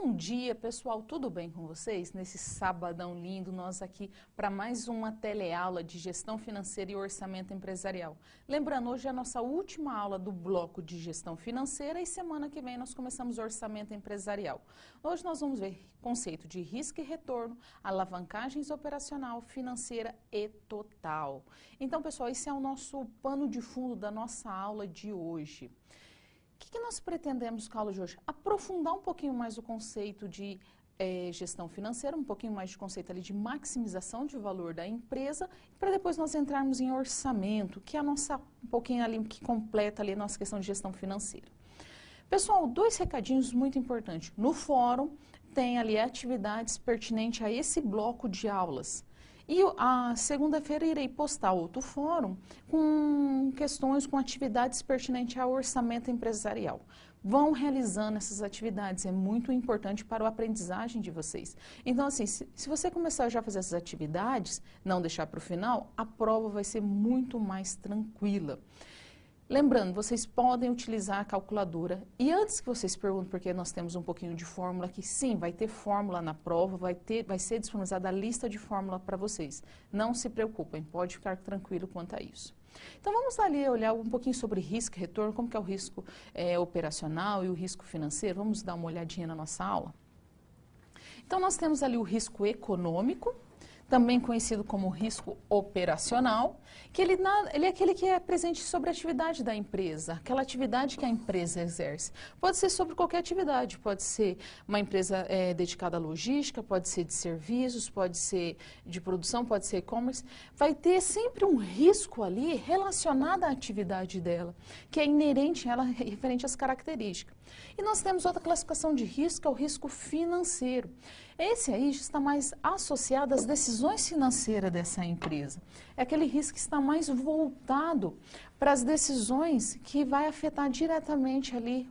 Bom dia, pessoal, tudo bem com vocês? Nesse sabadão lindo, nós aqui para mais uma teleaula de gestão financeira e orçamento empresarial. Lembrando, hoje é a nossa última aula do bloco de gestão financeira e semana que vem nós começamos o orçamento empresarial. Hoje nós vamos ver conceito de risco e retorno, alavancagens operacional, financeira e total. Então, pessoal, esse é o nosso pano de fundo da nossa aula de hoje. O que nós pretendemos com a aula de hoje? Aprofundar um pouquinho mais o conceito de gestão financeira, um pouquinho mais de conceito ali de maximização de valor da empresa, para depois nós entrarmos em orçamento, que é a nossa, um pouquinho ali, que completa ali a nossa questão de gestão financeira. Pessoal, dois recadinhos muito importantes. No fórum tem ali atividades pertinentes a esse bloco de aulas. E a segunda-feira irei postar outro fórum com questões, com atividades pertinentes ao orçamento empresarial. Vão realizando essas atividades, é muito importante para a aprendizagem de vocês. Então, assim, se você começar já a fazer essas atividades, não deixar para o final, a prova vai ser muito mais tranquila. Lembrando, vocês podem utilizar a calculadora. E antes que vocês perguntem, porque nós temos um pouquinho de fórmula aqui, sim, vai ter fórmula na prova, vai ser disponibilizada a lista de fórmula para vocês. Não se preocupem, pode ficar tranquilo quanto a isso. Então, vamos ali olhar um pouquinho sobre risco e retorno, como que é o risco operacional e o risco financeiro. Vamos dar uma olhadinha na nossa aula. Então, nós temos ali o risco econômico, também conhecido como risco operacional, que ele é aquele que é presente sobre a atividade da empresa, aquela atividade que a empresa exerce. Pode ser sobre qualquer atividade, pode ser uma empresa dedicada à logística, pode ser de serviços, pode ser de produção, pode ser e-commerce. Vai ter sempre um risco ali relacionado à atividade dela, que é inerente a ela, referente às características. E nós temos outra classificação de risco, que é o risco financeiro. Esse aí está mais associado às decisões financeiras dessa empresa. É aquele risco que está mais voltado para as decisões que vai afetar diretamente ali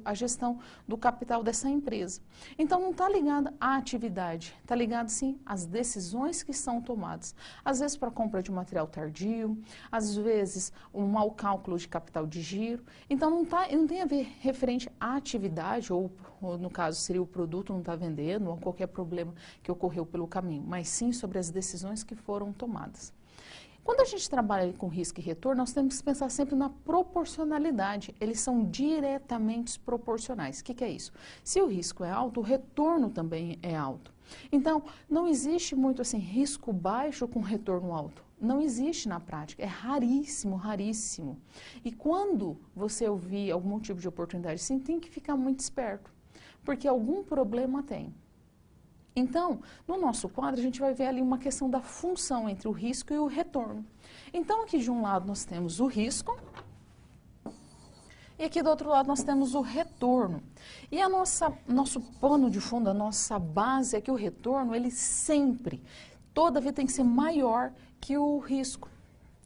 a gestão do capital dessa empresa. Então, não está ligado à atividade, está ligado sim às decisões que são tomadas. Às vezes para compra de material tardio, às vezes um mau cálculo de capital de giro. Então, não tem a ver referente à atividade, ou no caso seria o produto não está vendendo, ou qualquer problema que ocorreu pelo caminho, mas sim sobre as decisões que foram tomadas. Quando a gente trabalha com risco e retorno, nós temos que pensar sempre na proporcionalidade. Eles são diretamente proporcionais. O que é isso? Se o risco é alto, o retorno também é alto. Então, não existe muito assim risco baixo com retorno alto. Não existe na prática, é raríssimo, raríssimo. E quando você ouvir algum tipo de oportunidade assim, tem que ficar muito esperto, porque algum problema tem. Então, no nosso quadro, a gente vai ver ali uma questão da função entre o risco e o retorno. Então, aqui de um lado nós temos o risco e aqui do outro lado nós temos o retorno. E nosso pano de fundo, a nossa base é que o retorno, ele sempre, toda vez tem que ser maior que o risco.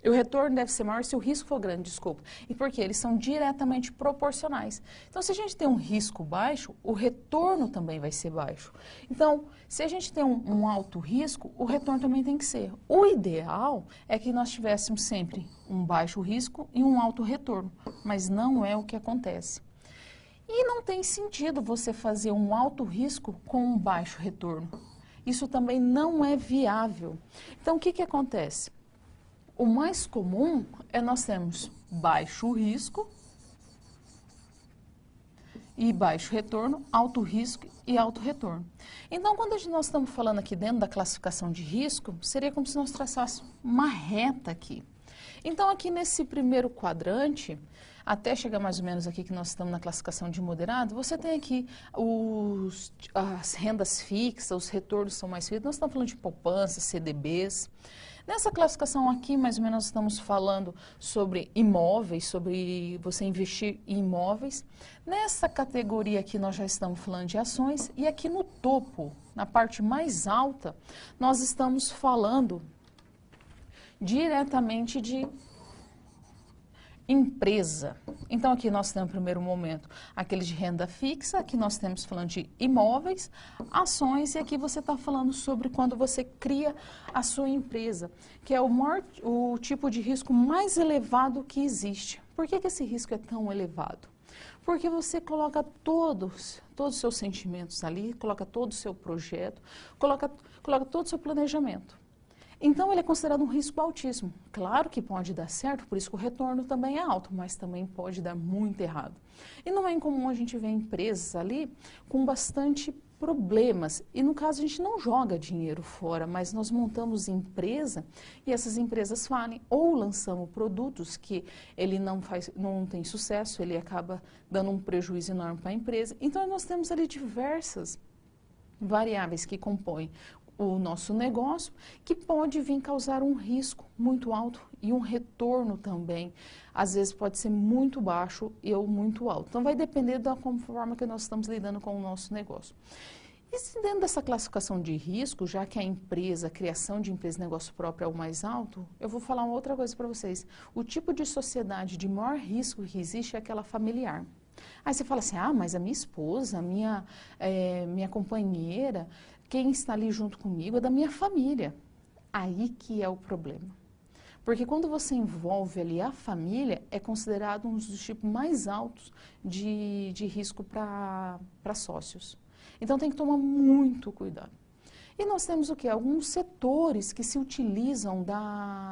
E o retorno deve ser maior se o risco for grande, desculpa. E por quê? Eles são diretamente proporcionais. Então, se a gente tem um risco baixo, o retorno também vai ser baixo. Então, se a gente tem um alto risco, o retorno também tem que ser. O ideal é que nós tivéssemos sempre um baixo risco e um alto retorno, mas não é o que acontece. E não tem sentido você fazer um alto risco com um baixo retorno. Isso também não é viável. Então, o que acontece? O mais comum é nós termos baixo risco e baixo retorno, alto risco e alto retorno. Então, quando nós estamos falando aqui dentro da classificação de risco, seria como se nós traçássemos uma reta aqui. Então, aqui nesse primeiro quadrante, até chegar mais ou menos aqui que nós estamos na classificação de moderado, você tem aqui as rendas fixas, os retornos são mais fixos, nós estamos falando de poupança, CDBs. Nessa classificação aqui, mais ou menos, nós estamos falando sobre imóveis, sobre você investir em imóveis. Nessa categoria aqui, nós já estamos falando de ações. E aqui no topo, na parte mais alta, nós estamos falando diretamente de empresa. Então, aqui nós temos, no primeiro momento, aquele de renda fixa, aqui nós temos falando de imóveis, ações, e aqui você está falando sobre quando você cria a sua empresa, que é o tipo de risco mais elevado que existe. Por que esse risco é tão elevado? Porque você coloca todos os seus sentimentos ali, coloca todo o seu projeto, coloca todo o seu planejamento. Então, ele é considerado um risco altíssimo. Claro que pode dar certo, por isso que o retorno também é alto, mas também pode dar muito errado. E não é incomum a gente ver empresas ali com bastante problemas. E no caso, a gente não joga dinheiro fora, mas nós montamos empresa e essas empresas falem. Ou lançamos produtos que ele não tem sucesso, ele acaba dando um prejuízo enorme para a empresa. Então, nós temos ali diversas variáveis que compõem o nosso negócio, que pode vir causar um risco muito alto e um retorno também, às vezes pode ser muito baixo ou muito alto. Então, vai depender da forma que nós estamos lidando com o nosso negócio. E se dentro dessa classificação de risco, já que a criação de empresa e negócio próprio é o mais alto, eu vou falar uma outra coisa para vocês. O tipo de sociedade de maior risco que existe é aquela familiar. Aí você fala assim, mas a minha esposa, minha companheira, quem está ali junto comigo é da minha família. Aí que é o problema. Porque quando você envolve ali a família, é considerado um dos tipos mais altos de risco para sócios. Então tem que tomar muito cuidado. E nós temos o quê? Alguns setores que se utilizam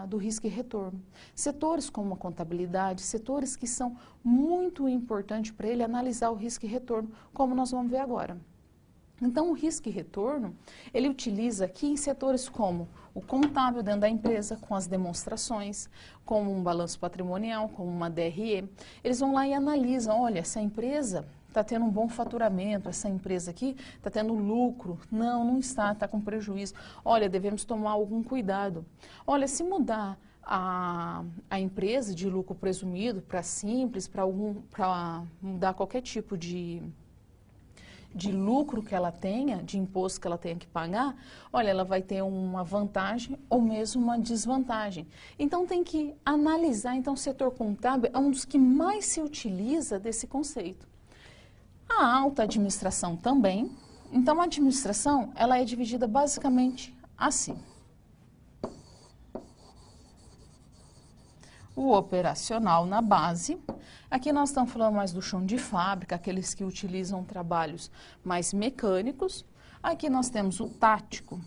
do risco e retorno. Setores como a contabilidade, setores que são muito importantes para ele analisar o risco e retorno, como nós vamos ver agora. Então, o risco e retorno, ele utiliza aqui em setores como o contábil dentro da empresa, com as demonstrações, como um balanço patrimonial, como uma DRE. Eles vão lá e analisam, olha, essa empresa está tendo um bom faturamento, essa empresa aqui está tendo lucro. Não está com prejuízo. Olha, devemos tomar algum cuidado. Olha, se mudar a empresa de lucro presumido para simples, para mudar qualquer tipo de lucro que ela tenha, de imposto que ela tenha que pagar, olha, ela vai ter uma vantagem ou mesmo uma desvantagem. Então, tem que analisar. Então, o setor contábil é um dos que mais se utiliza desse conceito. A alta administração também. Então, a administração, ela é dividida basicamente assim. O operacional na base. Aqui nós estamos falando mais do chão de fábrica, aqueles que utilizam trabalhos mais mecânicos. Aqui nós temos o tático,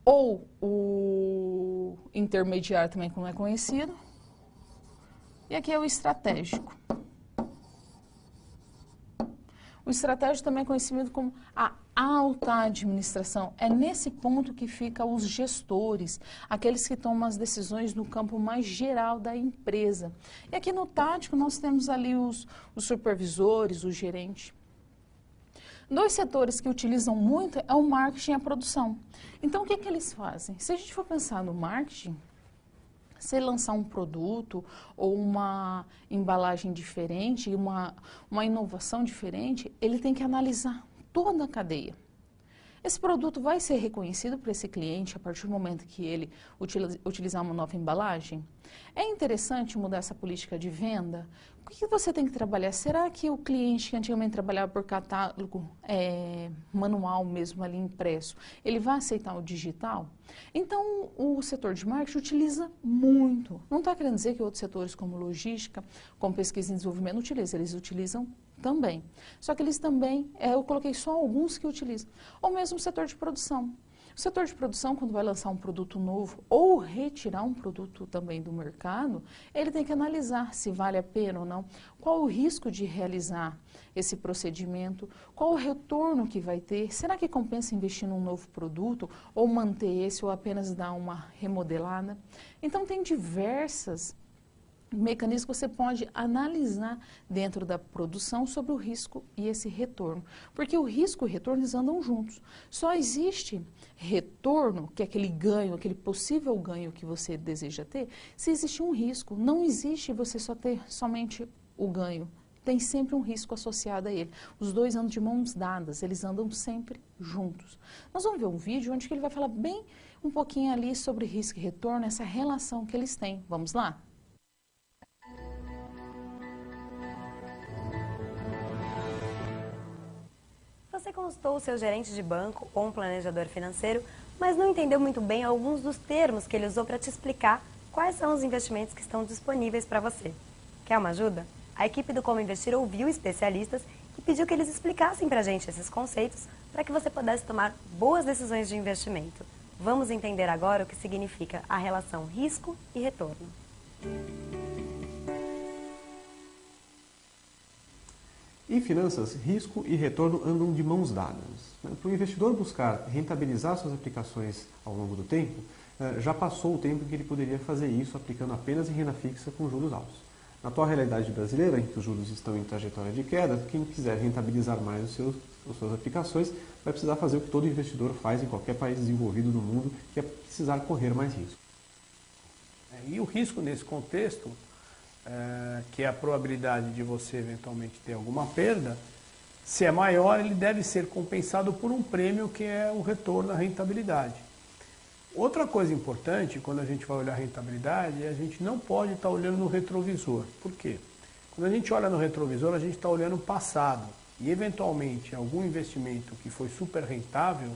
ou o intermediário também, como é conhecido. E aqui é o estratégico. O estratégico também é conhecido como a alta administração. É nesse ponto que ficam os gestores, aqueles que tomam as decisões no campo mais geral da empresa. E aqui no tático nós temos ali os supervisores, o gerente. Dois setores que utilizam muito é o marketing e a produção. Então, o que eles fazem? Se a gente for pensar no marketing, se lançar um produto ou uma embalagem diferente, uma inovação diferente, ele tem que analisar toda a cadeia. Esse produto vai ser reconhecido por esse cliente a partir do momento que ele utilizar uma nova embalagem? É interessante mudar essa política de venda? O que você tem que trabalhar? Será que o cliente que antigamente trabalhava por catálogo manual mesmo ali impresso, ele vai aceitar o digital? Então, o setor de marketing utiliza muito. Não está querendo dizer que outros setores como logística, como pesquisa e desenvolvimento não utilizam, eles utilizam também. Só que eles também, eu coloquei só alguns que utilizam. Ou mesmo o setor de produção. O setor de produção, quando vai lançar um produto novo ou retirar um produto também do mercado, ele tem que analisar se vale a pena ou não, qual o risco de realizar esse procedimento, qual o retorno que vai ter, será que compensa investir num novo produto ou manter esse ou apenas dar uma remodelada? Então, tem diversas mecanismos que você pode analisar dentro da produção sobre o risco e esse retorno. Porque o risco e o retorno eles andam juntos. Só existe retorno, que é aquele ganho, aquele possível ganho que você deseja ter, se existe um risco. Não existe você só ter somente o ganho. Tem sempre um risco associado a ele. Os dois andam de mãos dadas, eles andam sempre juntos. Nós vamos ver um vídeo onde ele vai falar bem um pouquinho ali sobre risco e retorno, essa relação que eles têm. Vamos lá? Você consultou o seu gerente de banco ou um planejador financeiro, mas não entendeu muito bem alguns dos termos que ele usou para te explicar quais são os investimentos que estão disponíveis para você. Quer uma ajuda? A equipe do Como Investir ouviu especialistas e pediu que eles explicassem pra gente esses conceitos para que você pudesse tomar boas decisões de investimento. Vamos entender agora o que significa a relação risco e retorno. Em finanças, risco e retorno andam de mãos dadas. Para o investidor buscar rentabilizar suas aplicações ao longo do tempo, já passou o tempo em que ele poderia fazer isso aplicando apenas em renda fixa com juros altos. Na atual realidade brasileira, em que os juros estão em trajetória de queda, quem quiser rentabilizar mais as suas aplicações vai precisar fazer o que todo investidor faz em qualquer país desenvolvido do mundo, que é precisar correr mais risco. E o risco nesse contexto, que é a probabilidade de você eventualmente ter alguma perda, se é maior, ele deve ser compensado por um prêmio que é o retorno à rentabilidade. Outra coisa importante, quando a gente vai olhar a rentabilidade, é a gente não pode estar olhando no retrovisor. Por quê? Quando a gente olha no retrovisor, a gente está olhando o passado. E, eventualmente, algum investimento que foi super rentável,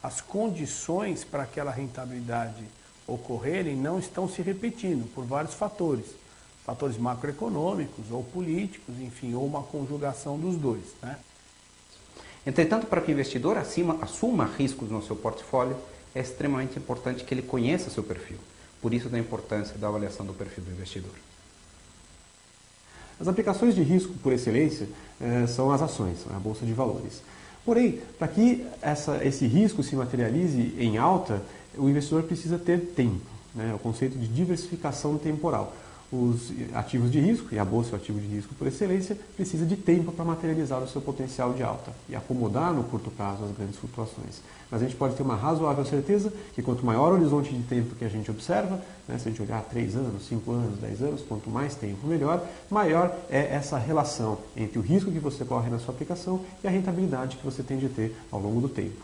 as condições para aquela rentabilidade ocorrerem não estão se repetindo por vários fatores. Fatores macroeconômicos ou políticos, enfim, ou uma conjugação dos dois, né? Entretanto, para que o investidor assuma riscos no seu portfólio, é extremamente importante que ele conheça seu perfil. Por isso, da importância da avaliação do perfil do investidor. As aplicações de risco por excelência são as ações, a Bolsa de Valores. Porém, para que esse risco se materialize em alta, o investidor precisa ter tempo, né? O conceito de diversificação temporal. Os ativos de risco, e a Bolsa é o ativo de risco por excelência, precisa de tempo para materializar o seu potencial de alta e acomodar no curto prazo as grandes flutuações. Mas a gente pode ter uma razoável certeza que quanto maior o horizonte de tempo que a gente observa, né, se a gente olhar 3 anos, 5 anos, 10 anos, quanto mais tempo melhor, maior é essa relação entre o risco que você corre na sua aplicação e a rentabilidade que você tem de ter ao longo do tempo.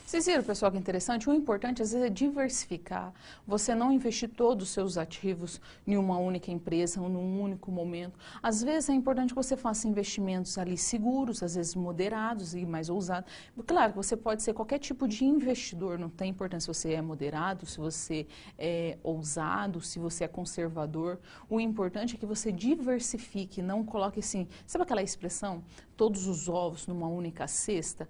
Vocês viram, pessoal, que interessante? O importante, às vezes, é diversificar. Você não investir todos os seus ativos em uma única empresa ou num único momento. Às vezes, é importante que você faça investimentos ali seguros, às vezes moderados e mais ousados. Claro que você pode ser qualquer tipo de investidor, não tem importância se você é moderado, se você é ousado, se você é conservador. O importante é que você diversifique, não coloque assim... Sabe aquela expressão? Todos os ovos numa única cesta?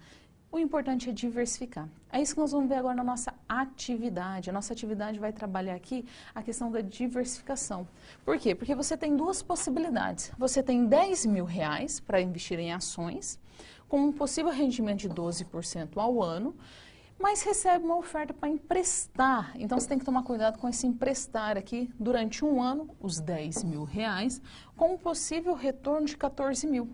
O importante é diversificar. É isso que nós vamos ver agora na nossa atividade. A nossa atividade vai trabalhar aqui a questão da diversificação. Por quê? Porque você tem duas possibilidades. Você tem R$10.000 para investir em ações, com um possível rendimento de 12% ao ano, mas recebe uma oferta para emprestar. Então, você tem que tomar cuidado com esse emprestar aqui durante um ano, os R$10.000, com um possível retorno de 14.000.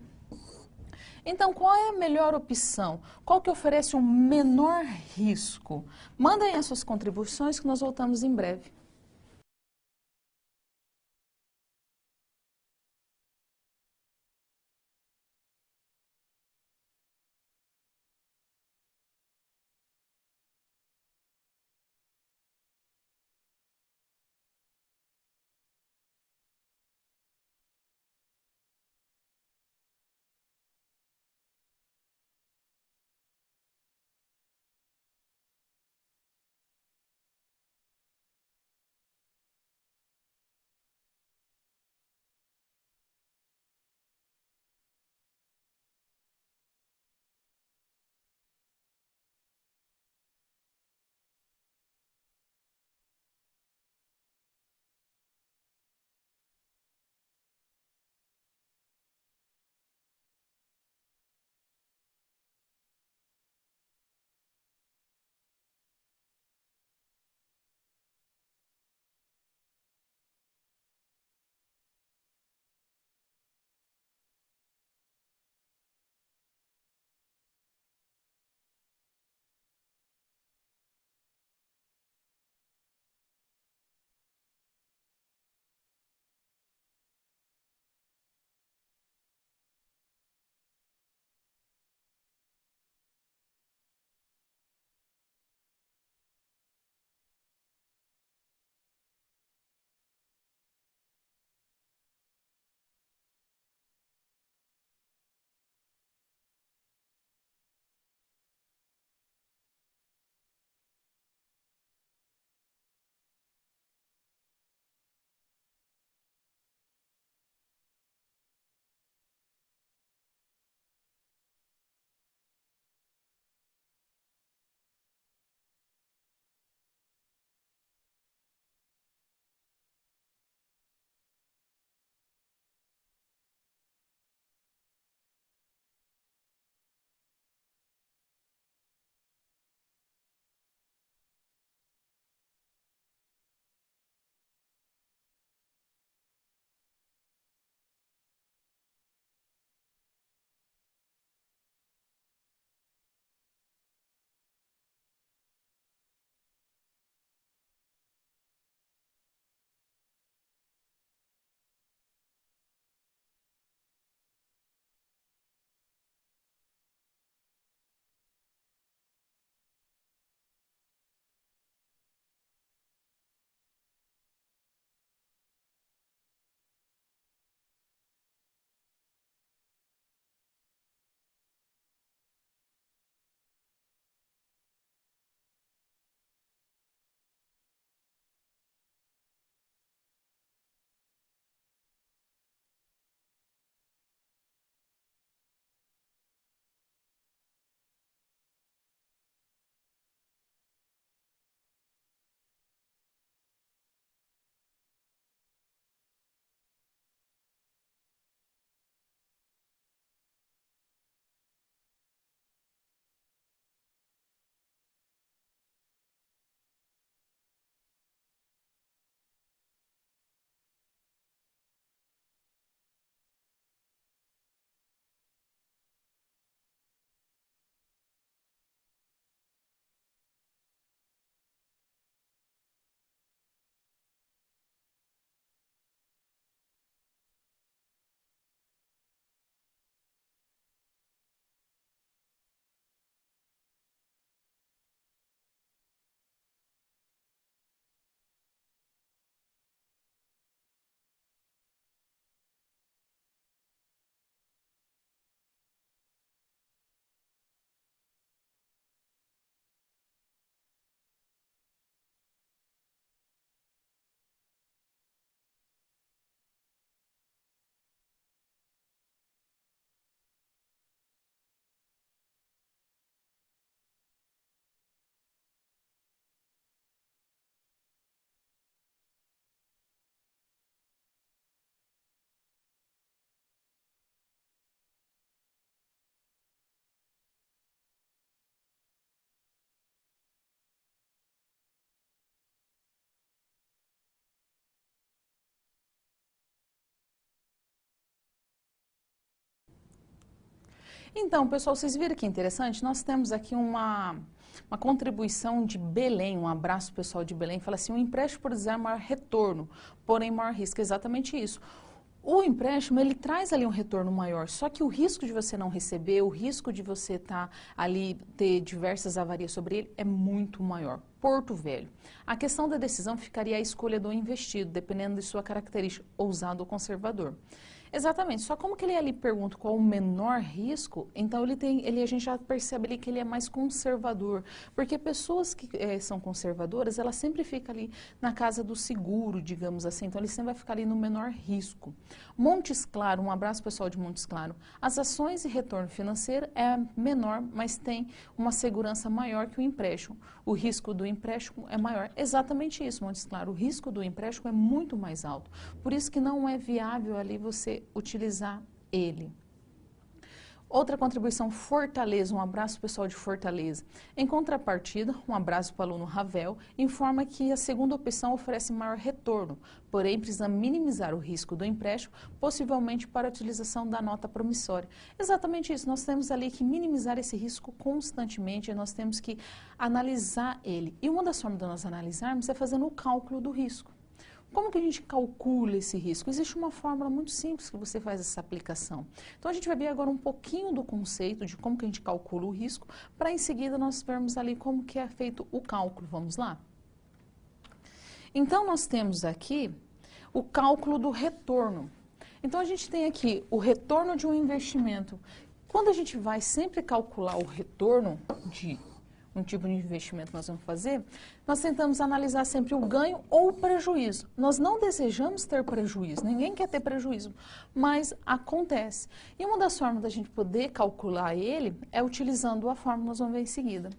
Então, qual é a melhor opção? Qual que oferece um menor risco? Mandem as suas contribuições que nós voltamos em breve. Então, pessoal, vocês viram que interessante? Nós temos aqui uma contribuição de Belém, um abraço pessoal de Belém, fala assim, o empréstimo, por exemplo, é maior retorno, porém maior risco, é exatamente isso. O empréstimo, ele traz ali um retorno maior, só que o risco de você não receber, o risco de você estar ali, ter diversas avarias sobre ele, é muito maior. Porto Velho. A questão da decisão ficaria a escolha do investido, dependendo de sua característica, ousado ou conservador. Exatamente, só como que ele ali pergunta qual o menor risco, então a gente já percebe ali que ele é mais conservador, porque pessoas que são conservadoras, elas sempre ficam ali na casa do seguro, digamos assim, então ele sempre vai ficar ali no menor risco. Montes Claros, um abraço pessoal de Montes Claros, as ações e retorno financeiro é menor, mas tem uma segurança maior que o empréstimo. O risco do empréstimo é maior. Exatamente isso, Montes Claros, o risco do empréstimo é muito mais alto, por isso que não é viável ali você utilizar ele. Outra contribuição, Fortaleza, um abraço pessoal de Fortaleza. Em contrapartida, um abraço para o aluno Ravel, informa que a segunda opção oferece maior retorno, porém precisa minimizar o risco do empréstimo, possivelmente para a utilização da nota promissória. Exatamente isso, nós temos ali que minimizar esse risco constantemente, nós temos que analisar ele. E uma das formas de nós analisarmos é fazendo o cálculo do risco. Como que a gente calcula esse risco? Existe uma fórmula muito simples que você faz essa aplicação. Então, a gente vai ver agora um pouquinho do conceito de como que a gente calcula o risco, para em seguida nós vermos ali como que é feito o cálculo. Vamos lá? Então, nós temos aqui o cálculo do retorno. Então, a gente tem aqui o retorno de um investimento. Quando a gente vai sempre calcular o retorno de um tipo de investimento que nós vamos fazer, nós tentamos analisar sempre o ganho ou o prejuízo. Nós não desejamos ter prejuízo, ninguém quer ter prejuízo, mas acontece. E uma das formas da gente poder calcular ele é utilizando a fórmula que nós vamos ver em seguida.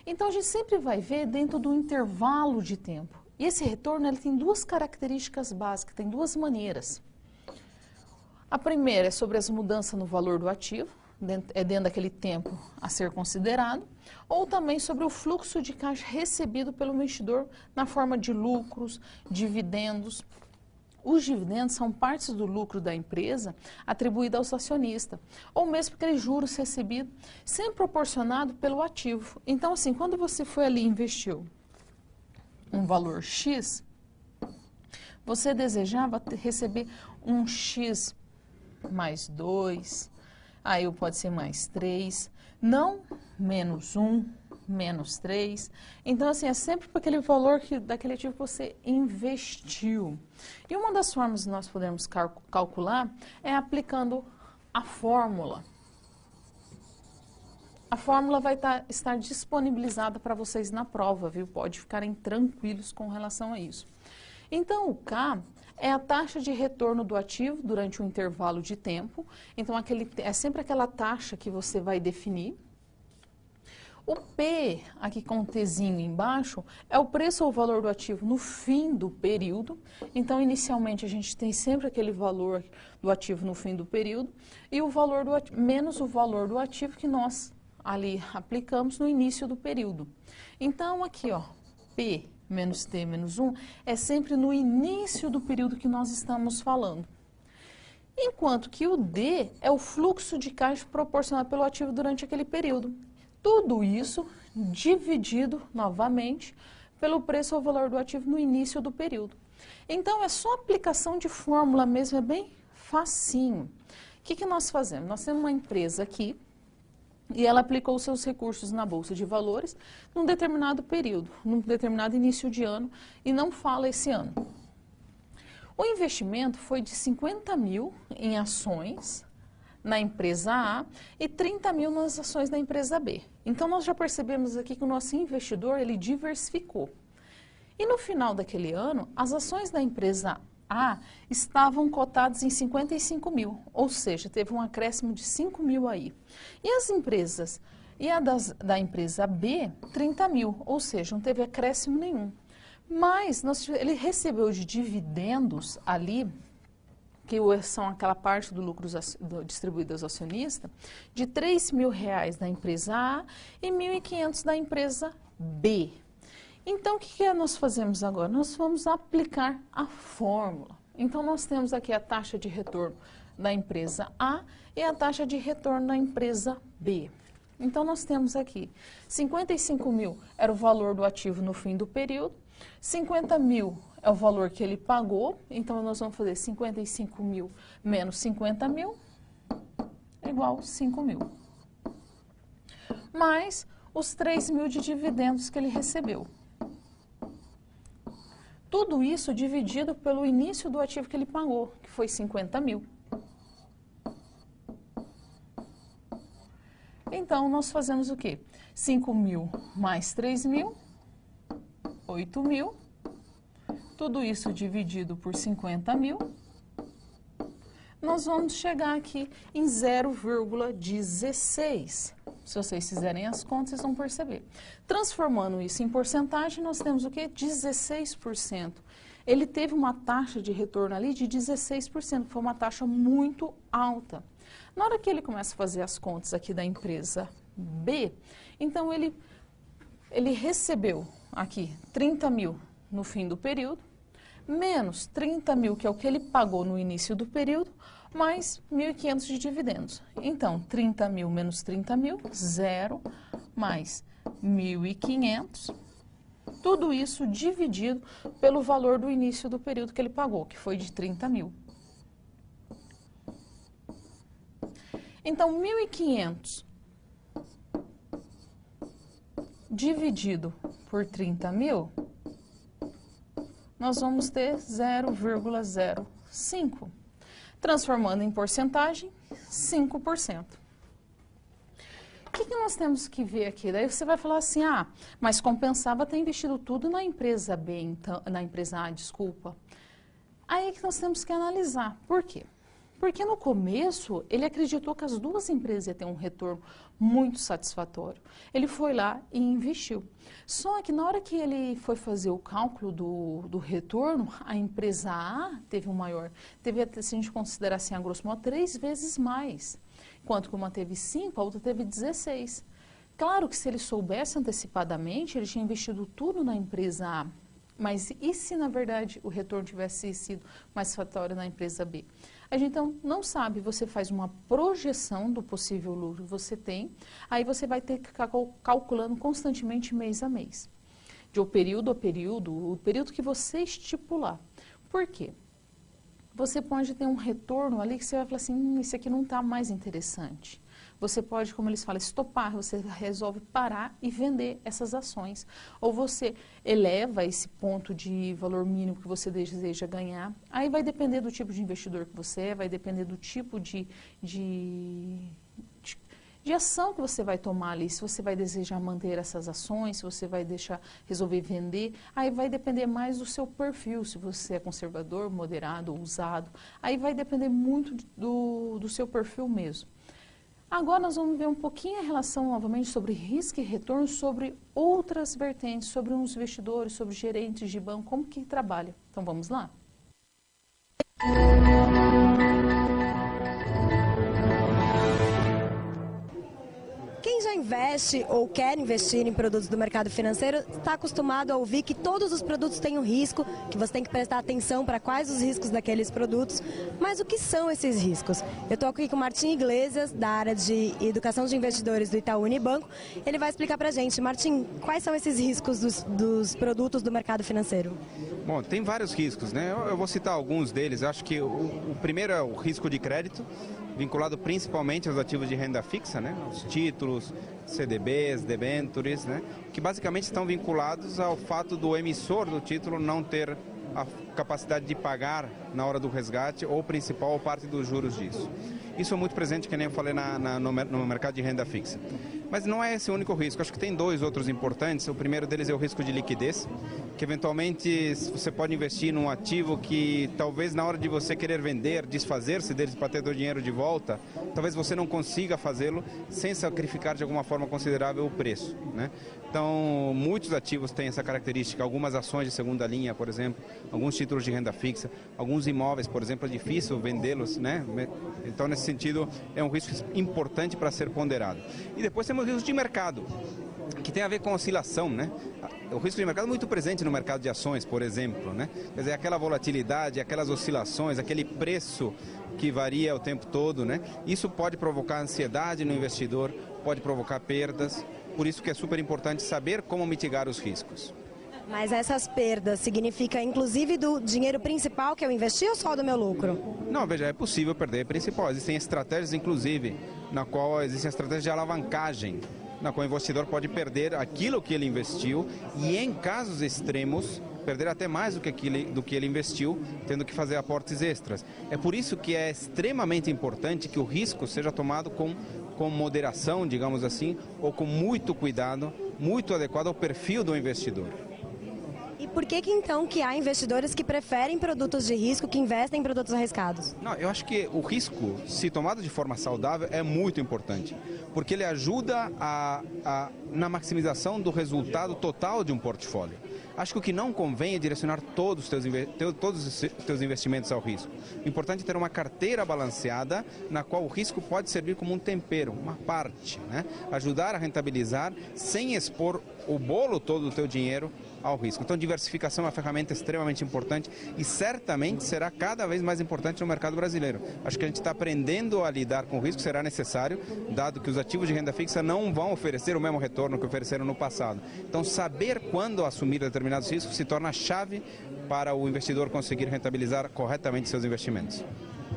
Então, a gente sempre vai ver dentro do intervalo de tempo. E esse retorno ele tem duas características básicas, tem duas maneiras. A primeira é sobre as mudanças no valor do ativo, dentro daquele tempo a ser considerado, ou também sobre o fluxo de caixa recebido pelo investidor na forma de lucros, dividendos. Os dividendos são partes do lucro da empresa atribuída aos acionistas, ou mesmo aqueles juros recebidos, sempre proporcionado pelo ativo. Então, assim, quando você foi ali e investiu um valor X, você desejava receber um X mais 2, aí pode ser mais 3, não menos 1, menos 3. Então, assim, é sempre para aquele valor daquele ativo que você investiu. E uma das formas que nós podemos calcular é aplicando a fórmula. A fórmula vai estar disponibilizada para vocês na prova, viu? Pode ficarem tranquilos com relação a isso. Então, o K é a taxa de retorno do ativo durante um intervalo de tempo. Então, é sempre aquela taxa que você vai definir. O P, aqui com o Tzinho embaixo, é o preço ou valor do ativo no fim do período. Então, inicialmente, a gente tem sempre aquele valor do ativo no fim do período e o valor menos o valor do ativo que nós ali aplicamos no início do período. Então, aqui, ó, P menos T menos 1 é sempre no início do período que nós estamos falando. Enquanto que o D é o fluxo de caixa proporcionado pelo ativo durante aquele período. Tudo isso dividido, novamente, pelo preço ou valor do ativo no início do período. Então, é só aplicação de fórmula mesmo, é bem facinho. O que nós fazemos? Nós temos uma empresa aqui, e ela aplicou seus recursos na Bolsa de Valores num determinado período, num determinado início de ano, e não fala esse ano. O investimento foi de 50 mil em ações na empresa A e 30 mil nas ações da empresa B. Então, nós já percebemos aqui que o nosso investidor, ele diversificou. E no final daquele ano, as ações da empresa A estavam cotadas em 55 mil, ou seja, teve um acréscimo de 5 mil aí. E as empresas, da empresa B, 30 mil, ou seja, não teve acréscimo nenhum. Mas ele recebeu de dividendos ali, que são aquela parte do lucro distribuído aos acionistas, de 3 mil reais da empresa A e 1.500 da empresa B. Então, o que nós fazemos agora? Nós vamos aplicar a fórmula. Então, nós temos aqui a taxa de retorno da empresa A e a taxa de retorno da empresa B. Então, nós temos aqui 55 mil era o valor do ativo no fim do período, 50 mil é o valor que ele pagou, então nós vamos fazer 55 mil menos 50 mil igual 5 mil. Mais os 3 mil de dividendos que ele recebeu. Tudo isso dividido pelo início do ativo que ele pagou, que foi 50 mil. Então, nós fazemos o quê? 5 mil mais 3 mil, 8 mil. Tudo isso dividido por 50 mil. Nós vamos chegar aqui em 0,16. Se vocês fizerem as contas, vocês vão perceber. Transformando isso em porcentagem, nós temos o quê? 16%. Ele teve uma taxa de retorno ali de 16%, foi uma taxa muito alta. Na hora que ele começa a fazer as contas aqui da empresa B, então ele recebeu aqui 30 mil no fim do período, menos 30 mil, que é o que ele pagou no início do período, mais 1.500 de dividendos. Então, 30 mil menos 30 mil, 0, mais 1.500. Tudo isso dividido pelo valor do início do período que ele pagou, que foi de 30 mil. Então, 1.500 dividido por 30 mil, nós vamos ter 0,05. Transformando em porcentagem, 5%. O que nós temos que ver aqui? Daí você vai falar assim, mas compensava ter investido tudo na empresa B, então, na empresa A, desculpa. Aí que nós temos que analisar. Por quê? Porque no começo, ele acreditou que as duas empresas iam ter um retorno muito satisfatório. Ele foi lá e investiu. Só que na hora que ele foi fazer o cálculo do retorno, a empresa A teve um maior, teve, se a gente considerar assim, a grosso modo, 3 vezes mais. Enquanto que uma teve 5, a outra teve 16. Claro que se ele soubesse antecipadamente, ele tinha investido tudo na empresa A. Mas e se, na verdade, o retorno tivesse sido mais satisfatório na empresa B? A gente, então, não sabe, você faz uma projeção do possível lucro que você tem, aí você vai ter que ficar calculando constantemente mês a mês, de período a período, o período que você estipular. Por quê? Você pode ter um retorno ali que você vai falar assim, esse aqui não está mais interessante. Você pode, como eles falam, estopar, você resolve parar e vender essas ações. Ou você eleva esse ponto de valor mínimo que você deseja ganhar. Aí vai depender do tipo de investidor que você é, vai depender do tipo de ação que você vai tomar ali. Se você vai desejar manter essas ações, se você vai resolver vender. Aí vai depender mais do seu perfil, se você é conservador, moderado, ousado. Aí vai depender muito do seu perfil mesmo. Agora nós vamos ver um pouquinho a relação novamente sobre risco e retorno, sobre outras vertentes, sobre uns investidores, sobre gerentes de banco, como que trabalha. Então vamos lá? Quem já investe ou quer investir em produtos do mercado financeiro está acostumado a ouvir que todos os produtos têm um risco, que você tem que prestar atenção para quais os riscos daqueles produtos. Mas o que são esses riscos? Eu estou aqui com o Martim Iglesias, da área de Educação de Investidores do Itaú Unibanco. Ele vai explicar para a gente. Martim, quais são esses riscos dos produtos do mercado financeiro? Bom, tem vários riscos, né? Eu vou citar alguns deles. Acho que o primeiro é o risco de crédito, vinculado principalmente aos ativos de renda fixa, né? Os títulos, CDBs, debêntures, né? Que basicamente estão vinculados ao fato do emissor do título não ter a capacidade de pagar na hora do resgate ou principal ou parte dos juros disso. Isso é muito presente, que nem eu falei no mercado de renda fixa. Mas não é esse o único risco. Acho que tem 2 outros importantes. O primeiro deles é o risco de liquidez, que eventualmente você pode investir num ativo que talvez na hora de você querer vender, desfazer-se deles para ter seu dinheiro de volta, talvez você não consiga fazê-lo sem sacrificar de alguma forma considerável o preço, né? Então, muitos ativos têm essa característica. Algumas ações de segunda linha, por exemplo, alguns títulos de renda fixa, alguns imóveis, por exemplo, é difícil vendê-los, né? Então, nesse sentido, é um risco importante para ser ponderado. E depois temos o risco de mercado. que tem a ver com oscilação, né? O risco de mercado é muito presente no mercado de ações, por exemplo, né? Quer dizer, aquela volatilidade, aquelas oscilações, aquele preço que varia o tempo todo, né? Isso pode provocar ansiedade no investidor, pode provocar perdas, por isso que é super importante saber como mitigar os riscos. Mas essas perdas significa inclusive do dinheiro principal que eu investi ou só do meu lucro? Não, veja, é possível perder principal. Existem estratégias, inclusive, na qual existem estratégias de alavancagem, na qual o investidor pode perder aquilo que ele investiu e, em casos extremos, perder até mais do que ele investiu, tendo que fazer aportes extras. É por isso que é extremamente importante que o risco seja tomado com moderação, digamos assim, ou com muito cuidado, muito adequado ao perfil do investidor. E por que então que há investidores que preferem produtos de risco, que investem em produtos arriscados? Não, eu acho que o risco, se tomado de forma saudável, é muito importante, porque ele ajuda na maximização do resultado total de um portfólio. Acho que o que não convém é direcionar todos os teus investimentos ao risco. O importante é ter uma carteira balanceada, na qual o risco pode servir como um tempero, uma parte, né? Ajudar a rentabilizar sem expor o bolo todo do teu dinheiro ao risco. Então, diversificação é uma ferramenta extremamente importante e certamente será cada vez mais importante no mercado brasileiro. Acho que a gente está aprendendo a lidar com o risco, será necessário, dado que os ativos de renda fixa não vão oferecer o mesmo retorno que ofereceram no passado. Então, saber quando assumir determinados riscos se torna a chave para o investidor conseguir rentabilizar corretamente seus investimentos.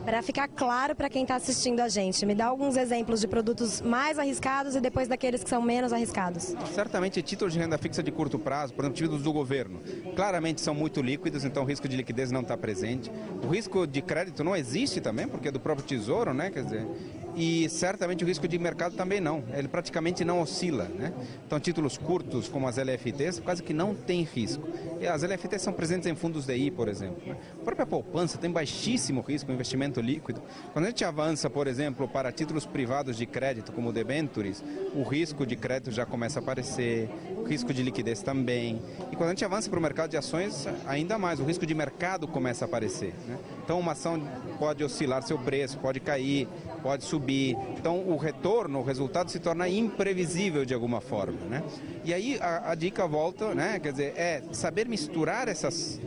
Para ficar claro para quem está assistindo a gente, me dá alguns exemplos de produtos mais arriscados e depois daqueles que são menos arriscados. Certamente títulos de renda fixa de curto prazo, por exemplo, títulos do governo, claramente são muito líquidos, então o risco de liquidez não está presente. O risco de crédito não existe também, porque é do próprio Tesouro, né? Quer dizer, e certamente o risco de mercado também não, ele praticamente não oscila, né? Então títulos curtos como as LFTs quase que não tem risco. E as LFTs são presentes em fundos DI, por exemplo, né? A própria poupança tem baixíssimo risco, investimento líquido. Quando a gente avança, por exemplo, para títulos privados de crédito como debentures, o risco de crédito já começa a aparecer, o risco de liquidez também. E quando a gente avança para o mercado de ações, ainda mais, o risco de mercado começa a aparecer, né? Então uma ação pode oscilar seu preço, pode cair, pode subir. Então o retorno, o resultado se torna imprevisível de alguma forma, né? E aí a dica volta, né? Quer dizer, é saber misturar esses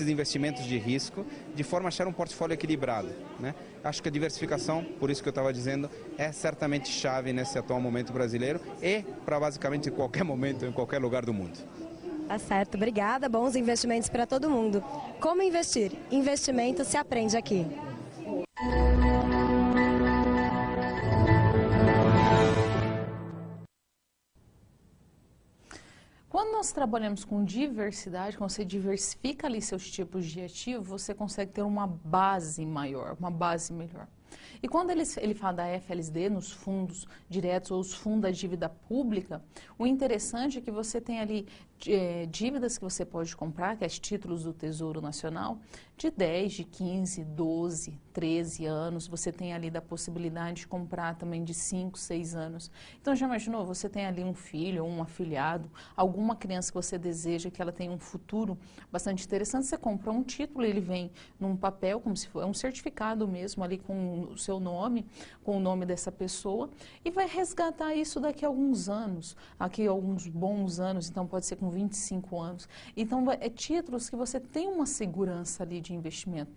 investimentos de risco de forma a achar um portfólio equilibrado, né? Acho que a diversificação, por isso que eu estava dizendo, é certamente chave nesse atual momento brasileiro e para basicamente qualquer momento, em qualquer lugar do mundo. Tá certo, obrigada. Bons investimentos para todo mundo. Como investir? Investimento se aprende aqui. Quando nós trabalhamos com diversidade, quando você diversifica ali seus tipos de ativo, você consegue ter uma base maior, uma base melhor. E quando ele fala da FLSD nos fundos diretos ou os fundos da dívida pública, o interessante é que você tem ali dívidas que você pode comprar, que é os títulos do Tesouro Nacional, de 10, de 15, 12, 13 anos. Você tem ali da possibilidade de comprar também de 5, 6 anos. Então, já imaginou? Você tem ali um filho ou um afilhado, alguma criança que você deseja que ela tenha um futuro bastante interessante, você compra um título, ele vem num papel, como se fosse um certificado mesmo, ali com o seu nome, com o nome dessa pessoa, e vai resgatar isso daqui a alguns anos, aqui a alguns bons anos, então pode ser com 25 anos. Então, é títulos que você tem uma segurança ali de investimento.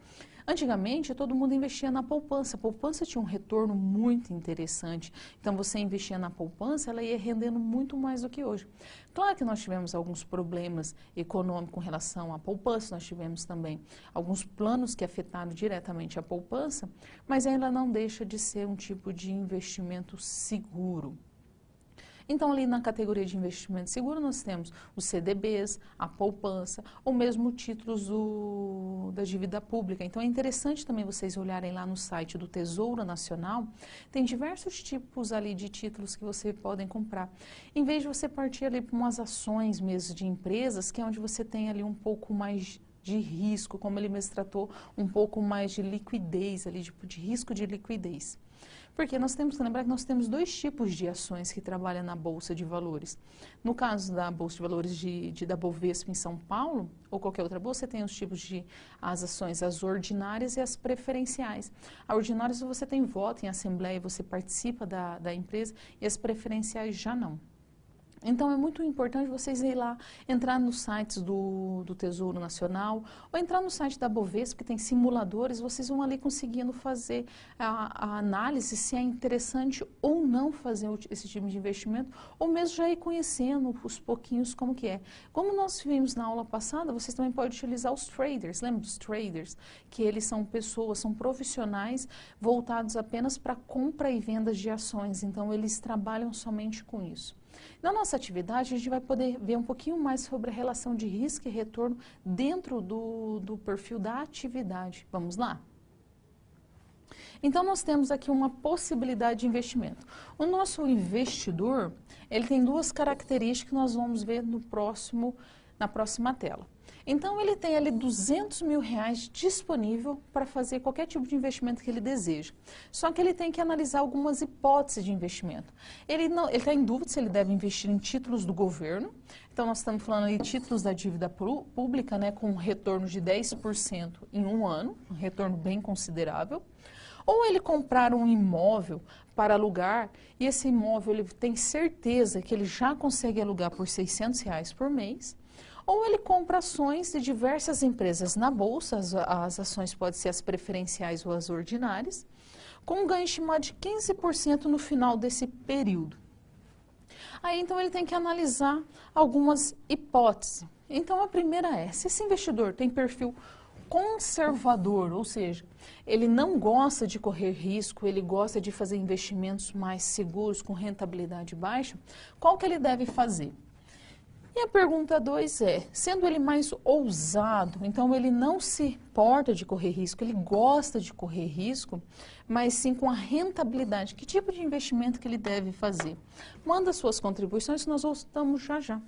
Antigamente, todo mundo investia na poupança. A poupança tinha um retorno muito interessante. Então, você investia na poupança, ela ia rendendo muito mais do que hoje. Claro que nós tivemos alguns problemas econômicos com relação à poupança, nós tivemos também alguns planos que afetaram diretamente a poupança, mas ela não deixa de ser um tipo de investimento seguro. Então, ali na categoria de investimento seguro, nós temos os CDBs, a poupança, ou mesmo títulos da dívida pública. Então, é interessante também vocês olharem lá no site do Tesouro Nacional, tem diversos tipos ali de títulos que você podem comprar. Em vez de você partir ali para umas ações mesmo de empresas, que é onde você tem ali um pouco mais de risco, como ele mesmo tratou, um pouco mais de liquidez ali, de risco de liquidez. Porque nós temos que lembrar que nós temos dois tipos de ações que trabalham na Bolsa de Valores. No caso da Bolsa de Valores da Bovespa em São Paulo, ou qualquer outra bolsa, você tem os tipos de as ações, as ordinárias e as preferenciais. A ordinárias você tem voto em assembleia, você participa da empresa, e as preferenciais já não. Então, é muito importante vocês ir lá, entrar nos sites do Tesouro Nacional, ou entrar no site da Bovespa, que tem simuladores, vocês vão ali conseguindo fazer a análise se é interessante ou não fazer esse tipo de investimento, ou mesmo já ir conhecendo os pouquinhos como que é. Como nós vimos na aula passada, vocês também podem utilizar os traders, lembra dos traders? Que eles são pessoas, são profissionais voltados apenas para compra e vendas de ações, então eles trabalham somente com isso. Na nossa atividade, a gente vai poder ver um pouquinho mais sobre a relação de risco e retorno dentro do perfil da atividade. Vamos lá? Então, nós temos aqui uma possibilidade de investimento. O nosso investidor, ele tem duas características que nós vamos ver na próxima tela. Então, ele tem ali R$200 mil disponível para fazer qualquer tipo de investimento que ele deseja. Só que ele tem que analisar algumas hipóteses de investimento. Ele está em dúvida se ele deve investir em títulos do governo. Então, nós estamos falando aí de títulos da dívida pública, né, com um retorno de 10% em um ano, um retorno bem considerável. Ou ele comprar um imóvel para alugar e esse imóvel ele tem certeza que ele já consegue alugar por R$600 por mês. Ou ele compra ações de diversas empresas na bolsa, as ações podem ser as preferenciais ou as ordinárias, com um ganho estimado de 15% no final desse período. Aí então ele tem que analisar algumas hipóteses. Então a primeira é, se esse investidor tem perfil conservador, ou seja, ele não gosta de correr risco, ele gosta de fazer investimentos mais seguros, com rentabilidade baixa, qual que ele deve fazer? E a pergunta 2 é, sendo ele mais ousado, então ele não se importa de correr risco, ele gosta de correr risco, mas sim com a rentabilidade. Que tipo de investimento que ele deve fazer? Manda suas contribuições, nós voltamos já já.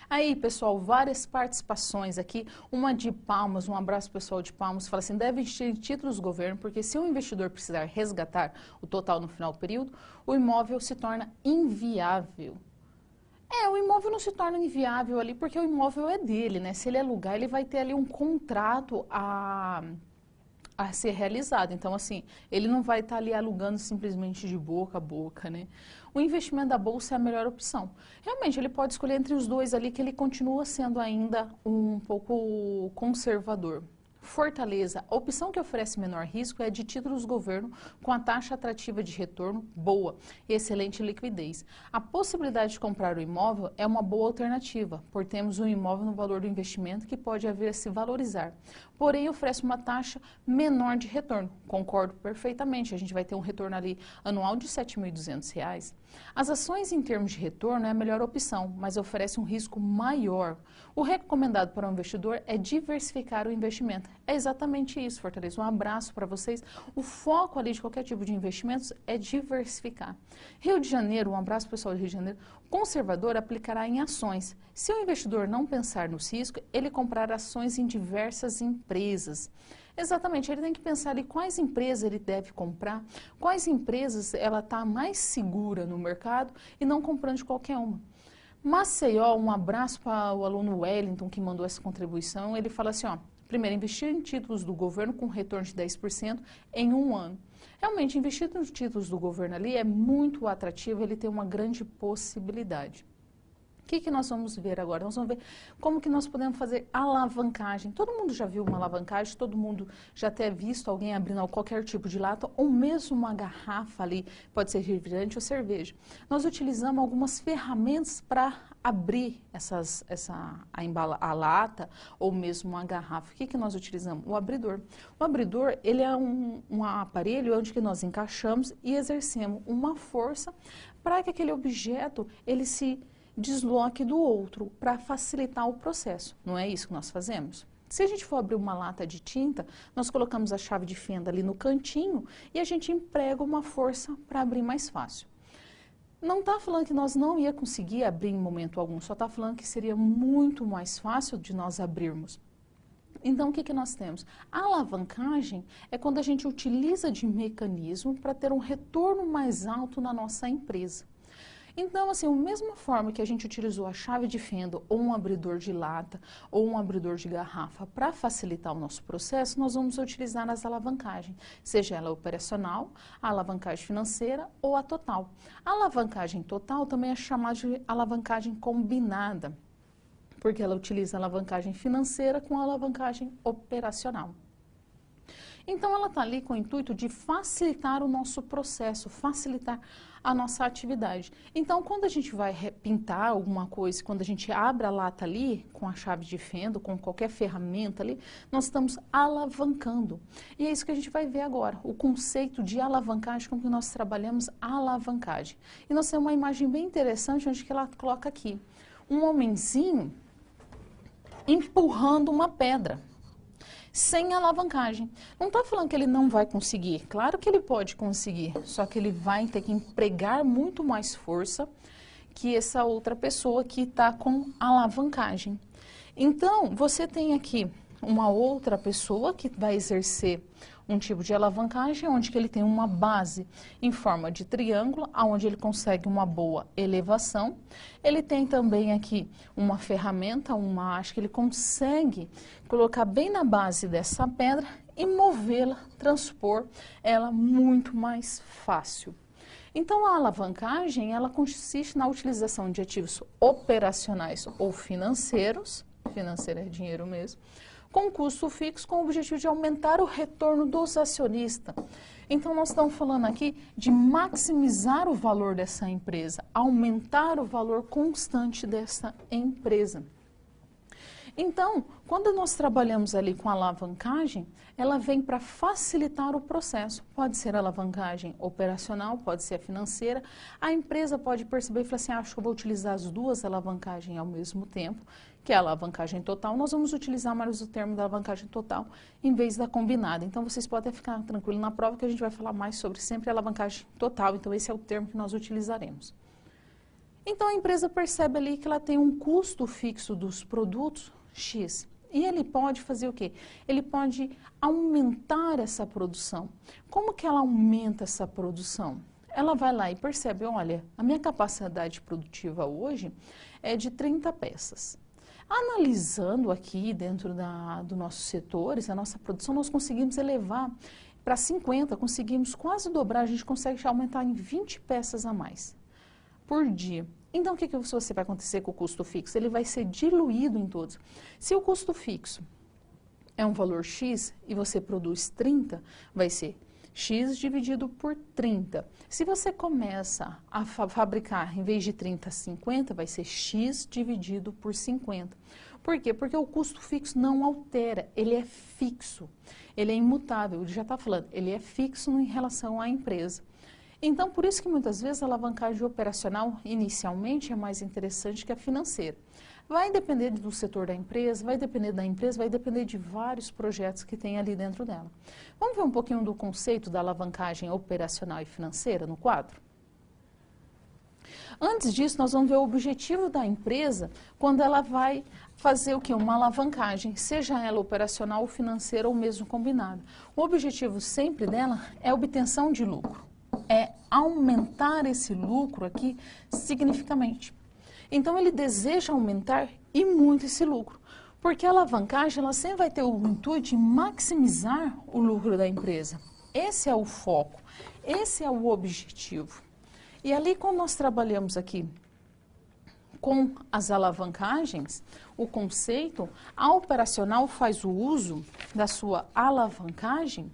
Aí, pessoal, várias participações aqui, uma de Palmas, um abraço pessoal de Palmas, fala assim, deve investir em títulos do governo, porque se o investidor precisar resgatar o total no final do período, o imóvel se torna inviável. O imóvel não se torna inviável ali, porque o imóvel é dele, né? Se ele alugar, ele vai ter ali um contrato a ser realizado. Então, assim, ele não vai estar ali alugando simplesmente de boca a boca, né? O investimento da Bolsa é a melhor opção. Realmente, ele pode escolher entre os dois ali, que ele continua sendo ainda um pouco conservador. Fortaleza, a opção que oferece menor risco é de títulos do governo com a taxa atrativa de retorno boa e excelente liquidez. A possibilidade de comprar o imóvel é uma boa alternativa, por termos um imóvel no valor do investimento que pode vir a se valorizar. Porém, oferece uma taxa menor de retorno. Concordo perfeitamente, a gente vai ter um retorno ali anual de R$ 7.200. As ações em termos de retorno é a melhor opção, mas oferece um risco maior. O recomendado para o investidor é diversificar o investimento. É exatamente isso, Fortaleza. Um abraço para vocês. O foco ali de qualquer tipo de investimentos é diversificar. Rio de Janeiro, um abraço pessoal do Rio de Janeiro. O conservador aplicará em ações. Se o investidor não pensar nos riscos, ele comprará ações em diversas empresas. Exatamente, ele tem que pensar ali quais empresas ele deve comprar, quais empresas ela está mais segura no mercado e não comprando de qualquer uma. Maceió, um abraço para o aluno Wellington que mandou essa contribuição, ele fala assim, ó, primeiro, investir em títulos do governo com retorno de 10% em um ano. Realmente, investir nos títulos do governo ali é muito atrativo, ele tem uma grande possibilidade. O que nós vamos ver agora? Nós vamos ver como que nós podemos fazer alavancagem. Todo mundo já viu uma alavancagem, todo mundo já até visto alguém abrindo qualquer tipo de lata ou mesmo uma garrafa ali, pode ser refrigerante ou cerveja. Nós utilizamos algumas ferramentas para abrir a lata ou mesmo uma garrafa. O que nós utilizamos? O abridor. O abridor, ele é um aparelho onde que nós encaixamos e exercemos uma força para que aquele objeto, ele se desloque do outro para facilitar o processo. Não é isso que nós fazemos? Se a gente for abrir uma lata de tinta, nós colocamos a chave de fenda ali no cantinho e a gente emprega uma força para abrir mais fácil. Não está falando que nós não ia conseguir abrir em momento algum, só está falando que seria muito mais fácil de nós abrirmos. Então, o que nós temos? A alavancagem é quando a gente utiliza de mecanismo para ter um retorno mais alto na nossa empresa. Então, assim, da mesma forma que a gente utilizou a chave de fenda ou um abridor de lata ou um abridor de garrafa para facilitar o nosso processo, nós vamos utilizar as alavancagens, seja ela operacional, a alavancagem financeira ou a total. A alavancagem total também é chamada de alavancagem combinada, porque ela utiliza a alavancagem financeira com a alavancagem operacional. Então, ela está ali com o intuito de facilitar o nosso processo, facilitar a nossa atividade. Então, quando a gente vai pintar alguma coisa, quando a gente abre a lata ali, com a chave de fenda, com qualquer ferramenta ali, nós estamos alavancando. E é isso que a gente vai ver agora, o conceito de alavancagem, como que nós trabalhamos a alavancagem. E nós temos uma imagem bem interessante, onde que ela coloca aqui, um homenzinho empurrando uma pedra. Sem alavancagem. Não está falando que ele não vai conseguir. Claro que ele pode conseguir, só que ele vai ter que empregar muito mais força que essa outra pessoa que está com alavancagem. Então, você tem aqui uma outra pessoa que vai exercer um tipo de alavancagem, onde que ele tem uma base em forma de triângulo, onde ele consegue uma boa elevação. Ele tem também aqui uma ferramenta, uma haste, que ele consegue colocar bem na base dessa pedra e movê-la, transpor ela muito mais fácil. Então, a alavancagem, ela consiste na utilização de ativos operacionais ou financeiros, financeiro é dinheiro mesmo, com custo fixo, com o objetivo de aumentar o retorno dos acionistas. Então, nós estamos falando aqui de maximizar o valor dessa empresa, aumentar o valor constante dessa empresa. Então, quando nós trabalhamos ali com a alavancagem, ela vem para facilitar o processo. Pode ser a alavancagem operacional, pode ser a financeira. A empresa pode perceber e falar assim, acho que eu vou utilizar as duas alavancagens ao mesmo tempo, que é a alavancagem total. Nós vamos utilizar mais o termo da alavancagem total em vez da combinada. Então, vocês podem ficar tranquilos na prova que a gente vai falar mais sobre sempre a alavancagem total. Então, esse é o termo que nós utilizaremos. Então a empresa percebe ali que ela tem um custo fixo dos produtos X. E ele pode fazer o quê? Ele pode aumentar essa produção. Como que ela aumenta essa produção? Ela vai lá e percebe, olha, a minha capacidade produtiva hoje é de 30 peças. Analisando aqui dentro do nossos setores, a nossa produção, nós conseguimos elevar para 50, conseguimos quase dobrar, a gente consegue aumentar em 20 peças a mais por dia. Então, o que você vai acontecer com o custo fixo? Ele vai ser diluído em todos. Se o custo fixo é um valor X e você produz 30, vai ser X dividido por 30. Se você começa a fabricar, em vez de 30, 50, vai ser X dividido por 50. Por quê? Porque o custo fixo não altera, ele é fixo, ele é imutável, ele já está falando, ele é fixo em relação à empresa. Então, por isso que muitas vezes a alavancagem operacional, inicialmente, é mais interessante que a financeira. Vai depender do setor da empresa, vai depender da empresa, vai depender de vários projetos que tem ali dentro dela. Vamos ver um pouquinho do conceito da alavancagem operacional e financeira no quadro? Antes disso, nós vamos ver o objetivo da empresa quando ela vai fazer o quê? Uma alavancagem, seja ela operacional ou financeira ou mesmo combinada. O objetivo sempre dela é a obtenção de lucro. É aumentar esse lucro aqui significativamente. Então, ele deseja aumentar e muito esse lucro, porque a alavancagem ela sempre vai ter o intuito de maximizar o lucro da empresa. Esse é o foco, esse é o objetivo. E ali, quando nós trabalhamos aqui com as alavancagens, o conceito, a operacional faz o uso da sua alavancagem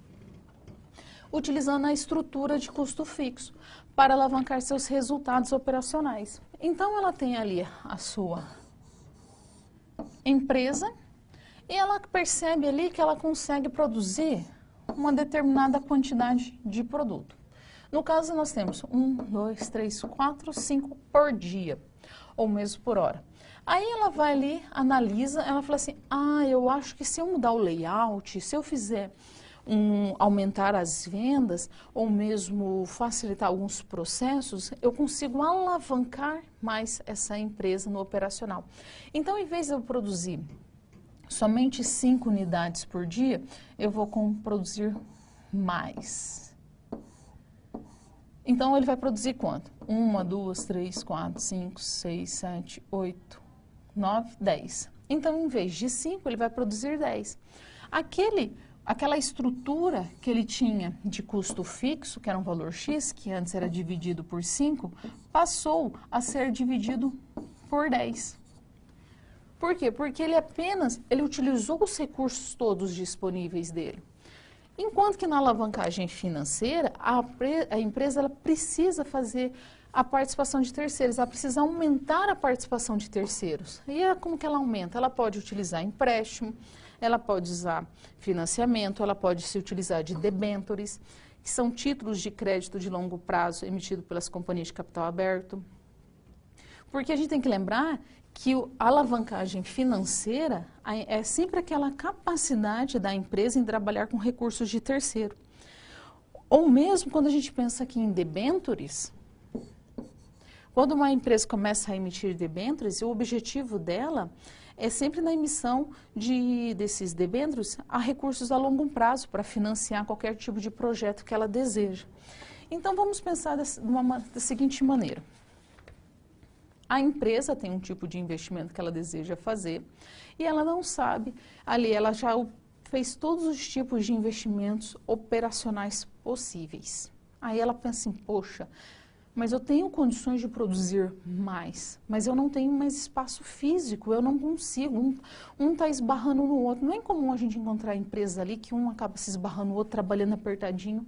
utilizando a estrutura de custo fixo para alavancar seus resultados operacionais. Então, ela tem ali a sua empresa e ela percebe ali que ela consegue produzir uma determinada quantidade de produto. No caso, nós temos 1, 2, 3, 4, 5 por dia, ou mesmo por hora. Aí ela vai ali, analisa, ela fala assim, eu acho que se eu mudar o layout, se eu fizer aumentar as vendas ou mesmo facilitar alguns processos, eu consigo alavancar mais essa empresa no operacional. Então, em vez de eu produzir somente 5 unidades por dia, eu vou produzir mais. Então, ele vai produzir quanto? 1, 2, 3, 4, 5, 6, 7, 8, 9, 10. Então, em vez de 5, ele vai produzir 10. Aquela estrutura que ele tinha de custo fixo, que era um valor X, que antes era dividido por 5, passou a ser dividido por 10. Por quê? Porque ele utilizou os recursos todos disponíveis dele. Enquanto que na alavancagem financeira, a empresa ela precisa fazer a participação de terceiros, ela precisa aumentar a participação de terceiros. E como que ela aumenta? Ela pode utilizar empréstimo, ela pode usar financiamento, ela pode se utilizar de debêntures, que são títulos de crédito de longo prazo emitidos pelas companhias de capital aberto. Porque a gente tem que lembrar que a alavancagem financeira é sempre aquela capacidade da empresa em trabalhar com recursos de terceiro. Ou mesmo quando a gente pensa aqui em debêntures, quando uma empresa começa a emitir debêntures, o objetivo dela é sempre na emissão desses debêntures a recursos a longo prazo para financiar qualquer tipo de projeto que ela deseja. Então, vamos pensar da seguinte maneira. A empresa tem um tipo de investimento que ela deseja fazer e ela não sabe, ali ela já fez todos os tipos de investimentos operacionais possíveis. Aí ela pensa assim, poxa, mas eu tenho condições de produzir mais, mas eu não tenho mais espaço físico, eu não consigo, um está esbarrando no outro. Não é incomum a gente encontrar empresas ali que um acaba se esbarrando no outro, trabalhando apertadinho.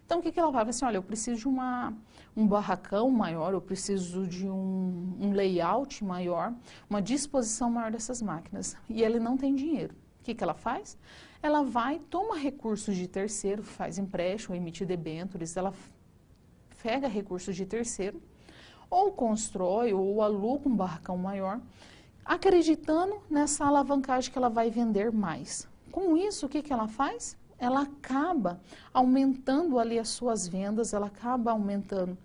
Então, o que ela vai? Assim, olha, eu preciso de um barracão maior, eu preciso de um layout maior, uma disposição maior dessas máquinas. E ele não tem dinheiro. O que ela faz? Ela vai, toma recursos de terceiro, faz empréstimo, emite debêntures, ela pega recursos de terceiro, ou constrói ou aluga um barracão maior, acreditando nessa alavancagem que ela vai vender mais. Com isso, o que ela faz? Ela acaba aumentando ali as suas vendas, ela acaba aumentando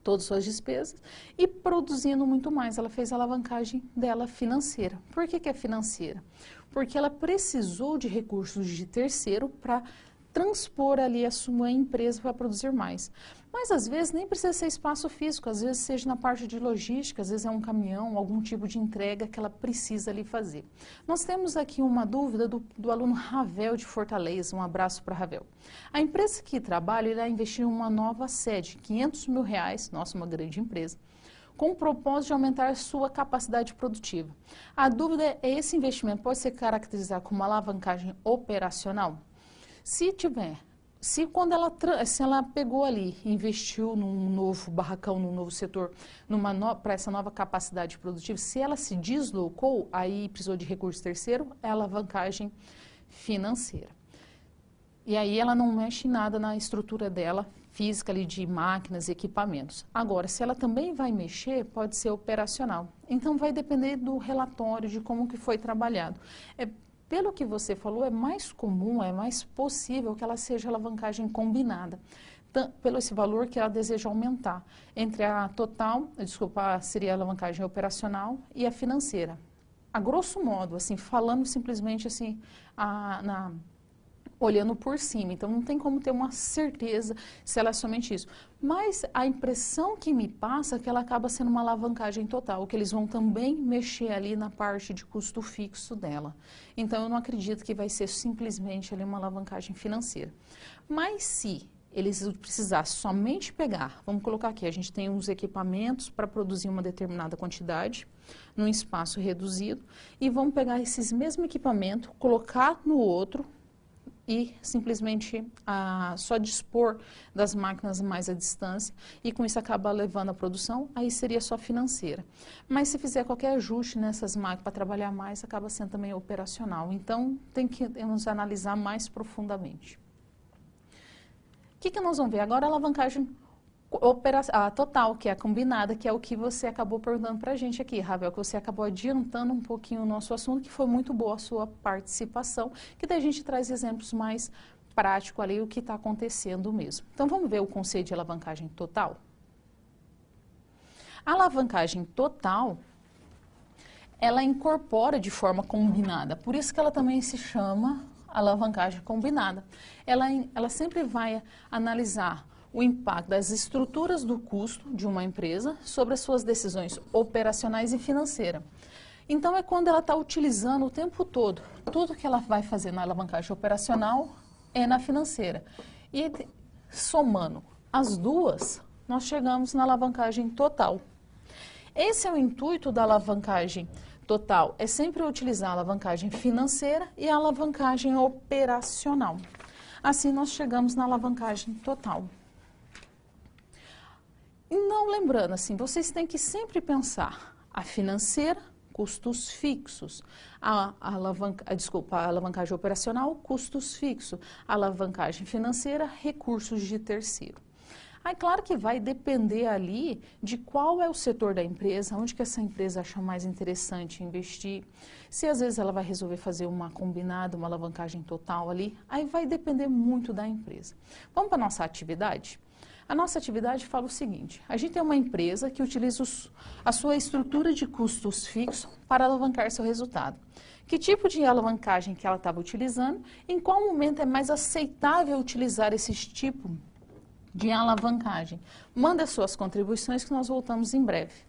todas as suas despesas e produzindo muito mais. Ela fez a alavancagem dela financeira. Por que que é financeira? Porque ela precisou de recursos de terceiro para transpor ali a sua empresa para produzir mais. Mas às vezes nem precisa ser espaço físico, às vezes seja na parte de logística, às vezes é um caminhão, algum tipo de entrega que ela precisa ali fazer. Nós temos aqui uma dúvida do aluno Ravel de Fortaleza, um abraço para Ravel. A empresa que trabalha irá investir em uma nova sede, R$ 500 mil, nossa, uma grande empresa, com o propósito de aumentar sua capacidade produtiva. A dúvida é, esse investimento pode ser caracterizado como uma alavancagem operacional? Se tiver, se ela pegou ali, investiu num novo barracão, num novo setor, para essa nova capacidade produtiva, se ela se deslocou, aí precisou de recurso terceiro, é alavancagem financeira. E aí ela não mexe em nada na estrutura dela, física ali de máquinas e equipamentos. Agora, se ela também vai mexer, pode ser operacional. Então vai depender do relatório, de como que foi trabalhado. Pelo que você falou, é mais comum, é mais possível que ela seja alavancagem combinada, pelo esse valor que ela deseja aumentar, entre a total, seria a alavancagem operacional e a financeira. A grosso modo, assim, falando simplesmente assim, olhando por cima, então não tem como ter uma certeza se ela é somente isso. Mas a impressão que me passa é que ela acaba sendo uma alavancagem total, que eles vão também mexer ali na parte de custo fixo dela. Então eu não acredito que vai ser simplesmente ali uma alavancagem financeira. Mas se eles precisassem somente pegar, vamos colocar aqui, a gente tem uns equipamentos para produzir uma determinada quantidade, num espaço reduzido, e vamos pegar esses mesmos equipamentos, colocar no outro, e simplesmente só dispor das máquinas mais à distância e com isso acaba levando a produção, aí seria só financeira. Mas se fizer qualquer ajuste nessas máquinas para trabalhar mais, acaba sendo também operacional. Então, temos analisar mais profundamente. O que nós vamos ver agora? A alavancagem total, que é a combinada, que é o que você acabou perguntando para a gente aqui, Ravel, que você acabou adiantando um pouquinho o nosso assunto, que foi muito boa a sua participação, que daí a gente traz exemplos mais práticos ali, o que está acontecendo mesmo. Então, vamos ver o conceito de alavancagem total? A alavancagem total, ela incorpora de forma combinada, por isso que ela também se chama alavancagem combinada. Ela sempre vai analisar o impacto das estruturas do custo de uma empresa sobre as suas decisões operacionais e financeiras. Então, é quando ela está utilizando o tempo todo, tudo que ela vai fazer na alavancagem operacional é na financeira. E somando as duas, nós chegamos na alavancagem total. Esse é o intuito da alavancagem total, é sempre utilizar a alavancagem financeira e a alavancagem operacional. Assim, nós chegamos na alavancagem total. E não lembrando, assim, vocês têm que sempre pensar a financeira, custos fixos, a alavancagem operacional, custos fixos, a alavancagem financeira, recursos de terceiro. Aí, claro que vai depender ali de qual é o setor da empresa, onde que essa empresa acha mais interessante investir, se às vezes ela vai resolver fazer uma combinada, uma alavancagem total ali, aí vai depender muito da empresa. Vamos para a nossa atividade? A nossa atividade fala o seguinte, a gente tem uma empresa que utiliza a sua estrutura de custos fixos para alavancar seu resultado. Que tipo de alavancagem que ela estava utilizando, em qual momento é mais aceitável utilizar esse tipo de alavancagem? Manda suas contribuições que nós voltamos em breve.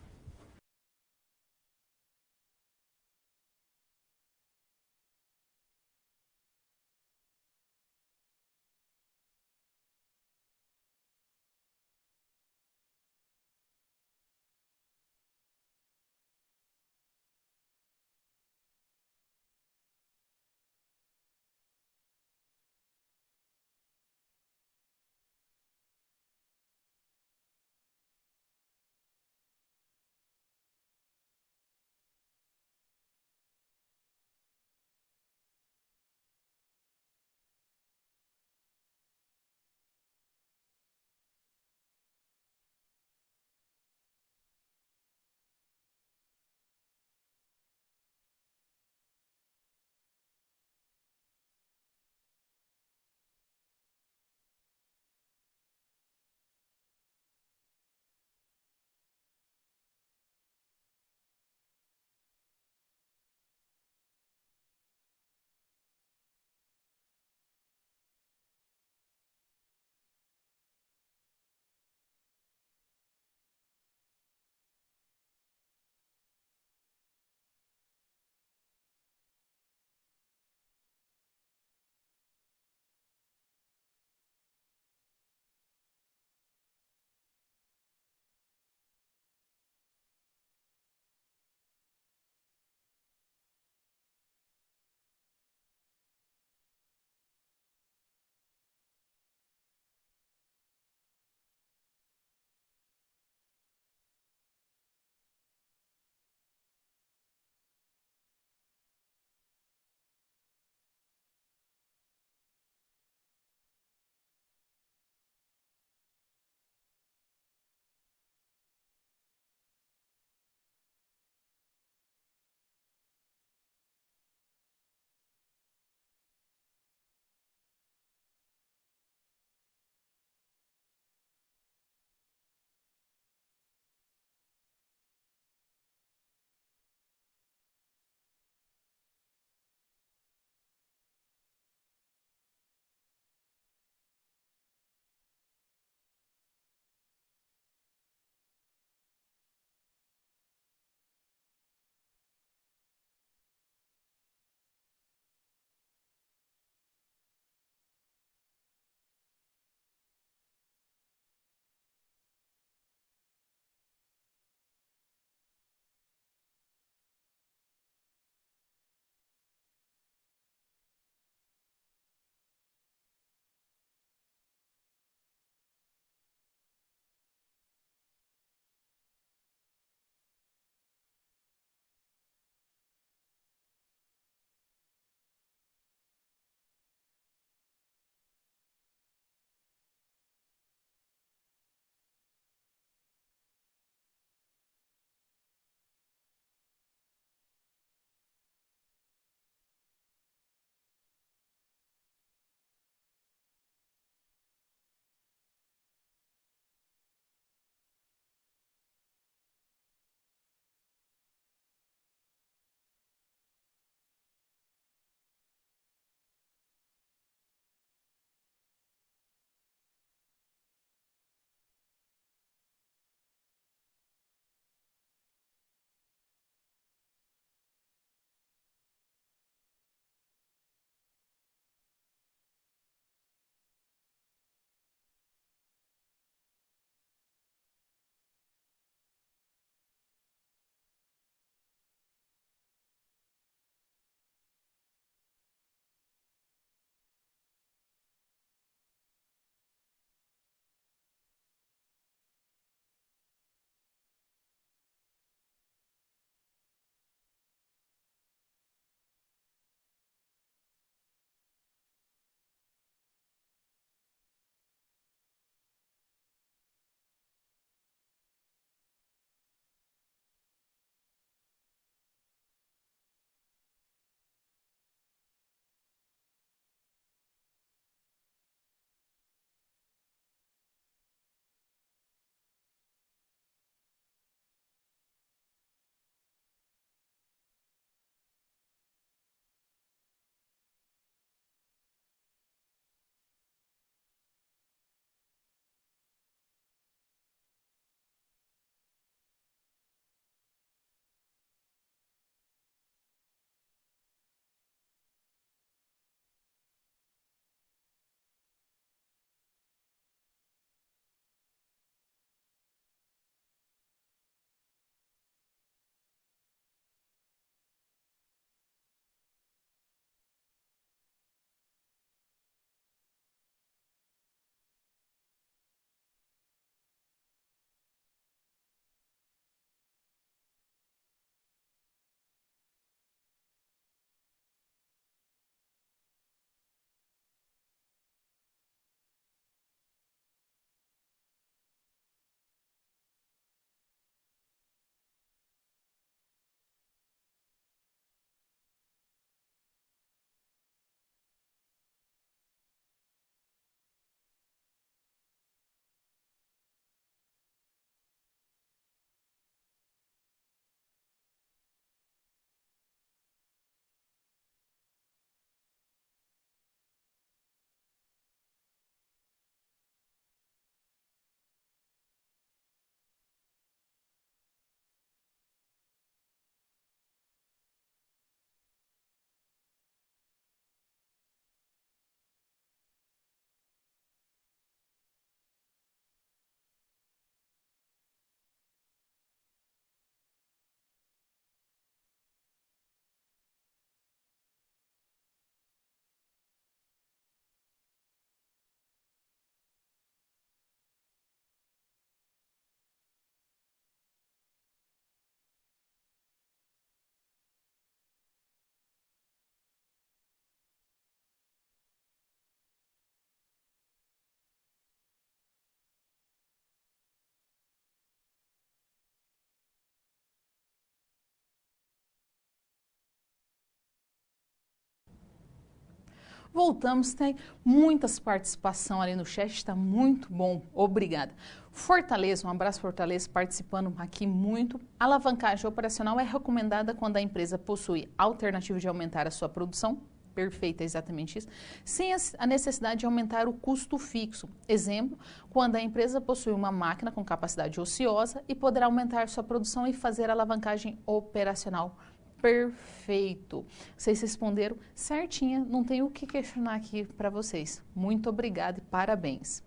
Voltamos, tem muitas participações ali no chat, está muito bom, obrigada. Fortaleza, um abraço Fortaleza, participando aqui muito. A alavancagem operacional é recomendada quando a empresa possui alternativa de aumentar a sua produção, perfeito, é exatamente isso, sem a necessidade de aumentar o custo fixo. Exemplo, quando a empresa possui uma máquina com capacidade ociosa e poderá aumentar sua produção e fazer a alavancagem operacional. Perfeito. Vocês responderam certinha, não tenho o que questionar aqui para vocês. Muito obrigada e parabéns.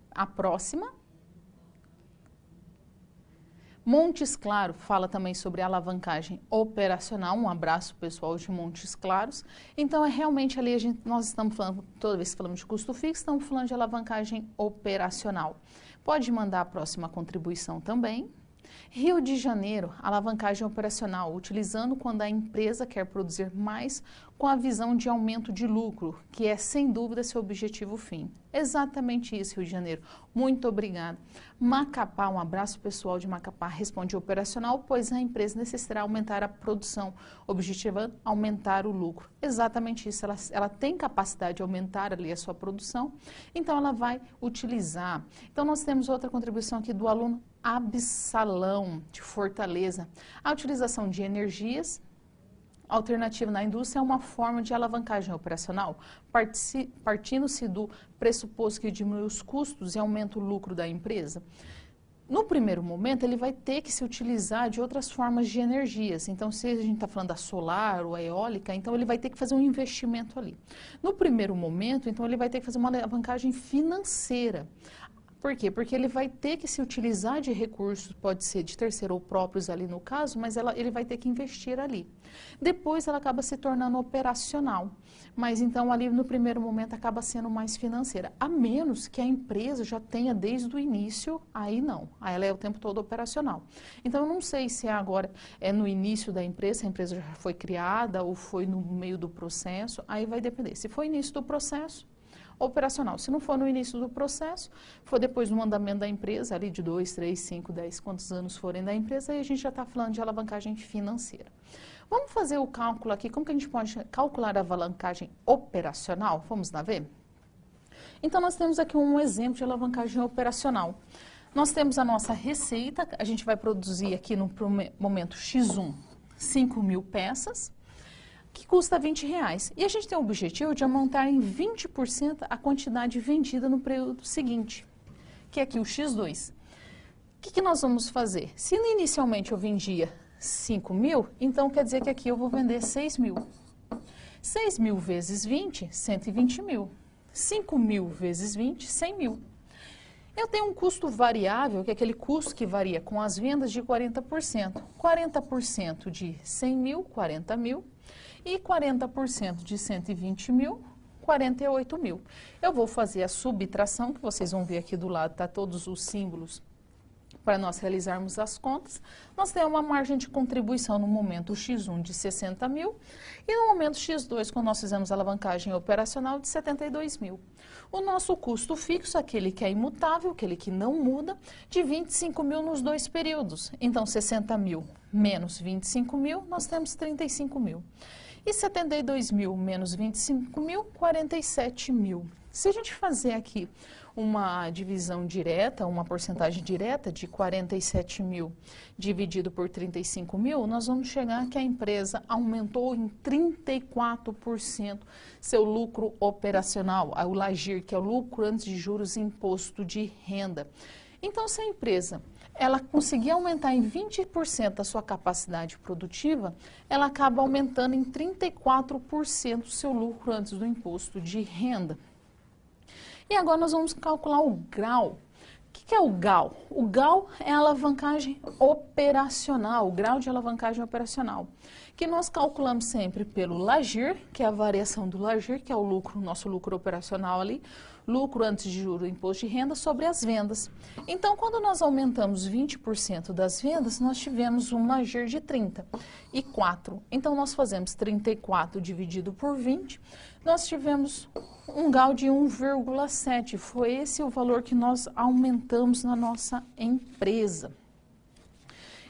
A próxima. Montes Claros fala também sobre alavancagem operacional. Um abraço pessoal de Montes Claros. Então, é realmente ali nós estamos falando, toda vez que falamos de custo fixo, estamos falando de alavancagem operacional. Pode mandar a próxima contribuição também. Rio de Janeiro, alavancagem operacional, utilizando quando a empresa quer produzir mais com a visão de aumento de lucro, que é sem dúvida seu objetivo fim. Exatamente isso, Rio de Janeiro. Muito obrigada. Macapá, um abraço pessoal de Macapá, responde operacional, pois a empresa necessitará aumentar a produção, objetivando aumentar o lucro. Exatamente isso, ela tem capacidade de aumentar ali a sua produção, então ela vai utilizar. Então nós temos outra contribuição aqui do aluno Absalão, de Fortaleza. A utilização de energias alternativa na indústria é uma forma de alavancagem operacional, partindo-se do pressuposto que diminui os custos e aumenta o lucro da empresa. No primeiro momento, ele vai ter que se utilizar de outras formas de energias. Então, se a gente está falando da solar ou a eólica, então ele vai ter que fazer um investimento ali. No primeiro momento, então, ele vai ter que fazer uma alavancagem financeira. Por quê? Porque ele vai ter que se utilizar de recursos, pode ser de terceiro ou próprios ali no caso, mas ele vai ter que investir ali. Depois ela acaba se tornando operacional, mas então ali no primeiro momento acaba sendo mais financeira, a menos que a empresa já tenha desde o início, aí não, aí ela é o tempo todo operacional. Então eu não sei se agora é no início da empresa, se a empresa já foi criada ou foi no meio do processo, aí vai depender. Se for início do processo, operacional. Se não for no início do processo, for depois no andamento da empresa, ali de 2, 3, 5, 10, quantos anos forem da empresa, aí a gente já está falando de alavancagem financeira. Vamos fazer o cálculo aqui, como que a gente pode calcular a alavancagem operacional? Vamos lá ver? Então, nós temos aqui um exemplo de alavancagem operacional. Nós temos a nossa receita, a gente vai produzir aqui no momento X1, 5.000 peças, que custa R$20. E a gente tem o objetivo de aumentar em 20% a quantidade vendida no período seguinte, que é aqui o X2. O que nós vamos fazer? Se inicialmente eu vendia 5.000, então quer dizer que aqui eu vou vender 6.000. 6.000 vezes 20, 120.000. 5.000 vezes 20, 100.000. Eu tenho um custo variável, que é aquele custo que varia com as vendas de 40%. 40% de 100.000, 40.000. E 40% de 120.000, 48.000. Eu vou fazer a subtração, que vocês vão ver aqui do lado, tá todos os símbolos para nós realizarmos as contas. Nós temos uma margem de contribuição no momento X1 de 60.000 e no momento X2, quando nós fizemos a alavancagem operacional, de 72.000. O nosso custo fixo, aquele que é imutável, aquele que não muda, de 25.000 nos dois períodos. Então, 60.000 menos 25.000, nós temos 35.000. E 72.000 menos 25.000, 47.000. Se a gente fazer aqui uma divisão direta, uma porcentagem direta de 47.000 dividido por 35.000, nós vamos chegar que a empresa aumentou em 34% seu lucro operacional, o LAGIR, que é o lucro antes de juros e imposto de renda. Então, se a empresa ela conseguir aumentar em 20% a sua capacidade produtiva, ela acaba aumentando em 34% o seu lucro antes do imposto de renda. E agora nós vamos calcular o grau. O que é o GAU? O GAU é a alavancagem operacional, o grau de alavancagem operacional, que nós calculamos sempre pelo LAGIR, que é a variação do LAGIR, que é o lucro, nosso lucro operacional ali, lucro antes de juros e imposto de renda sobre as vendas. Então, quando nós aumentamos 20% das vendas, nós tivemos um LAGIR de 34. Então, nós fazemos 34 dividido por 20, nós tivemos um GAU de 1,7. Foi esse o valor que nós aumentamos na nossa empresa.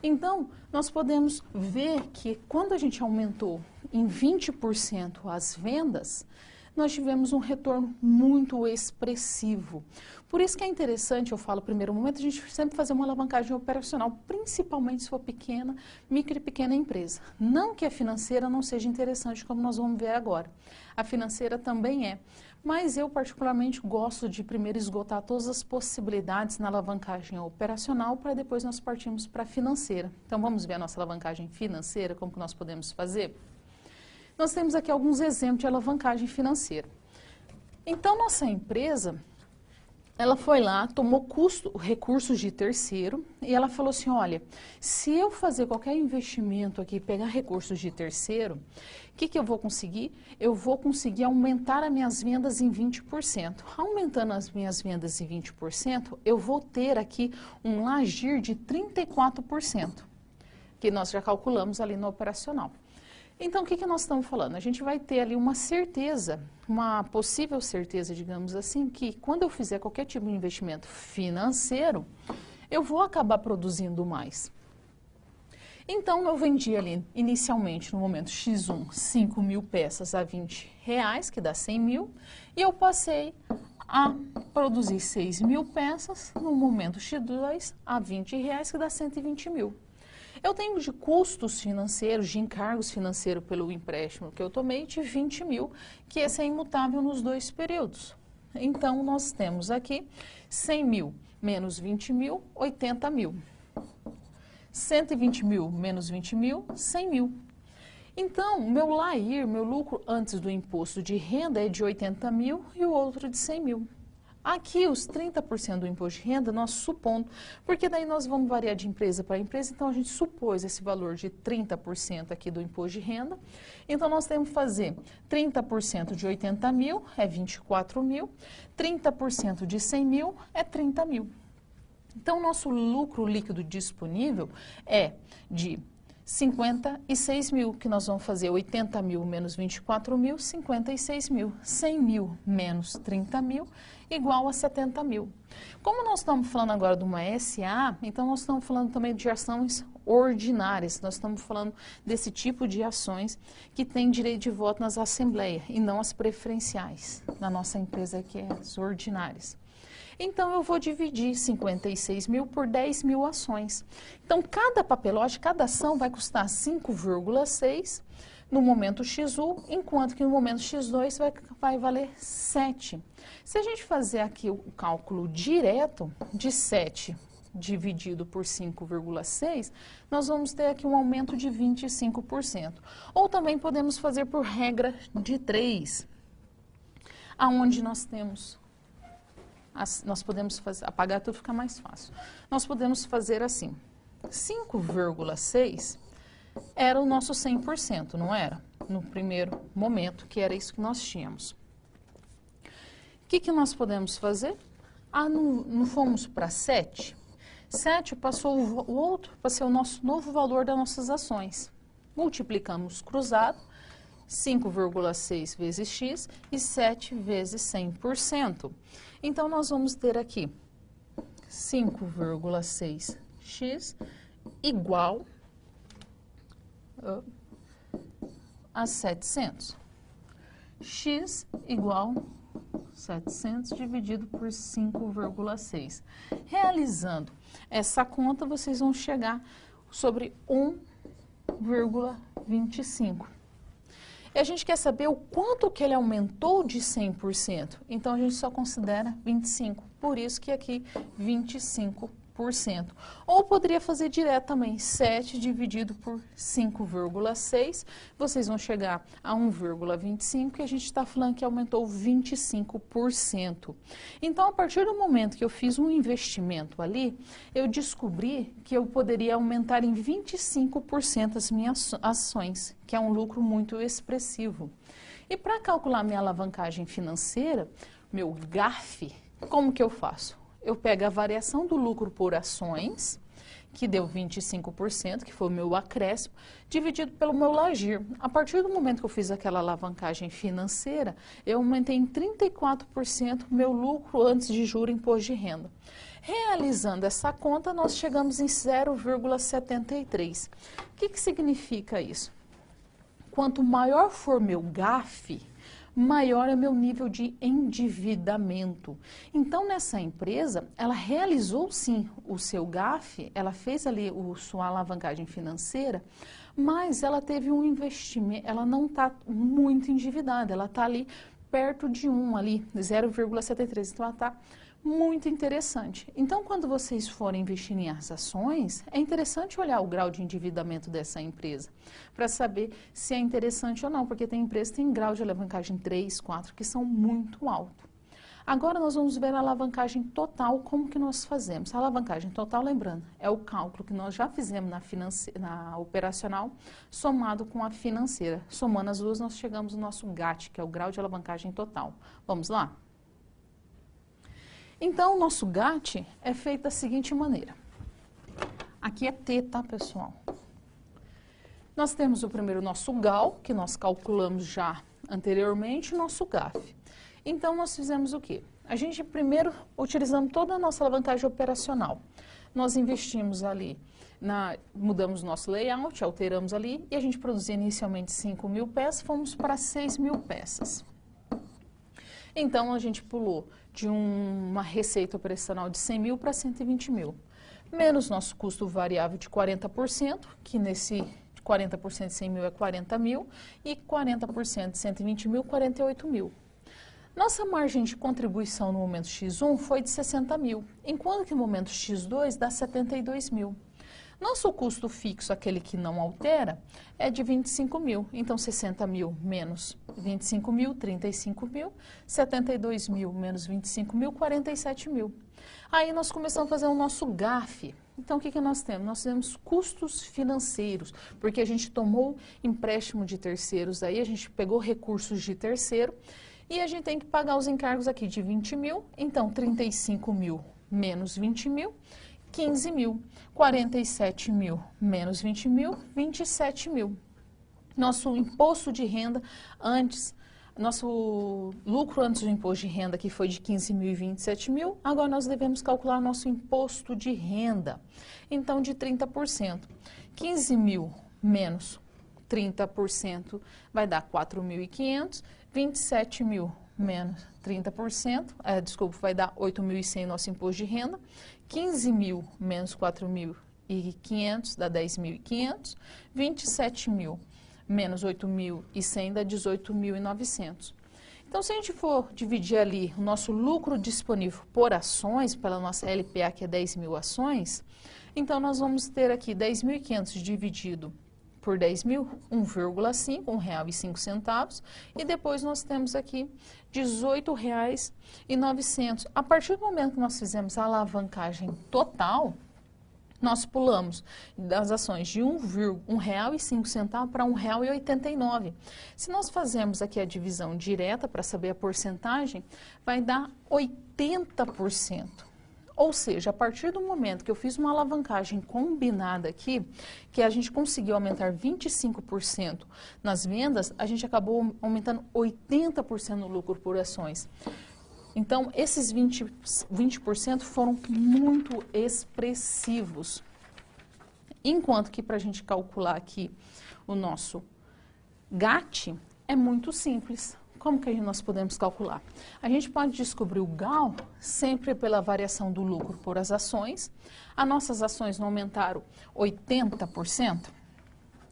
Então, nós podemos ver que quando a gente aumentou em 20% as vendas, nós tivemos um retorno muito expressivo. Por isso que é interessante, eu falo, no primeiro momento, a gente sempre fazer uma alavancagem operacional, principalmente se for pequena, micro e pequena empresa. Não que a financeira não seja interessante, como nós vamos ver agora. A financeira também é. Mas eu, particularmente, gosto de primeiro esgotar todas as possibilidades na alavancagem operacional para depois nós partirmos para a financeira. Então, vamos ver a nossa alavancagem financeira, como que nós podemos fazer? Nós temos aqui alguns exemplos de alavancagem financeira. Então, nossa empresa, ela foi lá, tomou recursos de terceiro e ela falou assim, olha, se eu fazer qualquer investimento aqui, pegar recursos de terceiro, o que eu vou conseguir? Eu vou conseguir aumentar as minhas vendas em 20%. Aumentando as minhas vendas em 20%, eu vou ter aqui um LAGIR de 34%, que nós já calculamos ali no operacional. Então, o que nós estamos falando? A gente vai ter ali uma certeza, uma possível certeza, digamos assim, que quando eu fizer qualquer tipo de investimento financeiro, eu vou acabar produzindo mais. Então, eu vendi ali, inicialmente, no momento X1, 5.000 peças a R$20, que dá 100 mil, e eu passei a produzir 6.000 peças no momento X2 a R$20, que dá 120 mil. Eu tenho de custos financeiros, de encargos financeiros pelo empréstimo que eu tomei de 20 mil, que esse é imutável nos dois períodos. Então, nós temos aqui 100 mil menos 20 mil, 80 mil. 120 mil menos 20 mil, 100 mil. Então, meu LAIR, meu lucro antes do imposto de renda é de 80 mil e o outro de 100 mil. Aqui, os 30% do imposto de renda, nós supondo, porque daí nós vamos variar de empresa para empresa, então a gente supôs esse valor de 30% aqui do imposto de renda. Então, nós temos que fazer 30% de 80 mil é 24 mil, 30% de 100 mil é 30 mil. Então, nosso lucro líquido disponível é de 56 mil, que nós vamos fazer 80 mil menos 24 mil, 56 mil. 100 mil menos 30 mil, igual a 70 mil. Como nós estamos falando agora de uma SA, então nós estamos falando também de ações ordinárias. Nós estamos falando desse tipo de ações que tem direito de voto nas assembleias e não as preferenciais. Na nossa empresa que é as ordinárias. Então, eu vou dividir 56 mil por 10 mil ações. Então, cada papelote, cada ação vai custar 5,6 no momento X1, enquanto que no momento X2 vai valer 7. Se a gente fazer aqui o cálculo direto de 7 dividido por 5,6, nós vamos ter aqui um aumento de 25%. Ou também podemos fazer por regra de 3, aonde nós temos... Nós podemos fazer, apagar tudo fica mais fácil. Nós podemos fazer assim, 5,6 era o nosso 100%, não era? No primeiro momento, que era isso que nós tínhamos. O que nós podemos fazer? Não fomos para 7? 7 passou o outro para ser o nosso novo valor das nossas ações. Multiplicamos cruzado, 5,6 vezes x e 7 vezes 100%. Então, nós vamos ter aqui 5,6x igual a 700. X igual 700 dividido por 5,6. Realizando essa conta, vocês vão chegar sobre 1,25. E a gente quer saber o quanto que ele aumentou de 100%. Então, a gente só considera 25%. Por isso que aqui 25%. Ou poderia fazer direto também, 7 dividido por 5,6. Vocês vão chegar a 1,25 e a gente está falando que aumentou 25%. Então, a partir do momento que eu fiz um investimento ali, eu descobri que eu poderia aumentar em 25% as minhas ações, que é um lucro muito expressivo. E para calcular minha alavancagem financeira, meu GAF, como que eu faço? Eu pego a variação do lucro por ações, que deu 25%, que foi o meu acréscimo, dividido pelo meu LAGIR. A partir do momento que eu fiz aquela alavancagem financeira, eu aumentei em 34% meu lucro antes de juros e imposto de renda. Realizando essa conta, nós chegamos em 0,73. O que significa isso? Quanto maior for meu GAF, maior é meu nível de endividamento. Então, nessa empresa, ela realizou sim o seu GAF, ela fez ali sua alavancagem financeira, mas ela teve um investimento, ela não está muito endividada, ela está ali perto de 1 ali, 0,73, então ela está muito interessante. Então, quando vocês forem investir em ações, é interessante olhar o grau de endividamento dessa empresa, para saber se é interessante ou não, porque tem empresas que têm grau de alavancagem 3, 4, que são muito altos. Agora nós vamos ver a alavancagem total, como que nós fazemos. A alavancagem total, lembrando, é o cálculo que nós já fizemos na operacional, somado com a financeira. Somando as duas, nós chegamos no nosso GAT, que é o grau de alavancagem total. Vamos lá? Então, o nosso GAT é feito da seguinte maneira. Aqui é T, tá, pessoal? Nós temos o primeiro nosso GAL, que nós calculamos já anteriormente, o nosso GAF. Então, nós fizemos o quê? A gente primeiro utilizamos toda a nossa alavancagem operacional. Nós investimos ali, mudamos nosso layout, alteramos ali, e a gente produzia inicialmente 5.000 peças, fomos para 6.000 peças. Então, a gente pulou de uma receita operacional de 100 mil para 120 mil, menos nosso custo variável de 40%, que nesse 40% de 100 mil é 40 mil, e 40% de 120 mil, 48 mil. Nossa margem de contribuição no momento X1 foi de 60 mil, enquanto que no momento X2 dá 72 mil. Nosso custo fixo, aquele que não altera, é de 25 mil. Então, 60 mil menos 25 mil, 35 mil. 72 mil menos 25 mil, 47 mil. Aí, nós começamos a fazer o nosso GAF. Então, o que nós temos? Nós temos custos financeiros, porque a gente tomou empréstimo de terceiros, aí a gente pegou recursos de terceiro, e a gente tem que pagar os encargos aqui de 20 mil. Então, 35 mil menos 20 mil. 15 mil, 47 mil menos 20 mil, 27 mil. Nosso imposto de renda antes, nosso lucro antes do imposto de renda que foi de 15 mil e 27 mil, agora nós devemos calcular nosso imposto de renda. Então, de 30%. 15 mil menos 30% vai dar 4.500, 27 mil menos 30%, vai dar 8.100 nosso imposto de renda, 15 mil menos 4.500 dá 10.500, 27 mil menos 8.100 dá 18.900. Então, se a gente for dividir ali o nosso lucro disponível por ações, pela nossa LPA, que é 10 mil ações, então nós vamos ter aqui 10.500 dividido por 10 mil, 1,5, R$1,05, e depois nós temos aqui R$18,900. A partir do momento que nós fizemos a alavancagem total, nós pulamos das ações de R$1,05 para R$1,89. Se nós fazermos aqui a divisão direta para saber a porcentagem, vai dar 80%. Ou seja, a partir do momento que eu fiz uma alavancagem combinada aqui, que a gente conseguiu aumentar 25% nas vendas, a gente acabou aumentando 80% no lucro por ações. Então, esses 20% foram muito expressivos. Enquanto que para a gente calcular aqui o nosso GAT é muito simples. Como que nós podemos calcular? A gente pode descobrir o GAL sempre pela variação do lucro por as ações. As nossas ações não aumentaram 80%.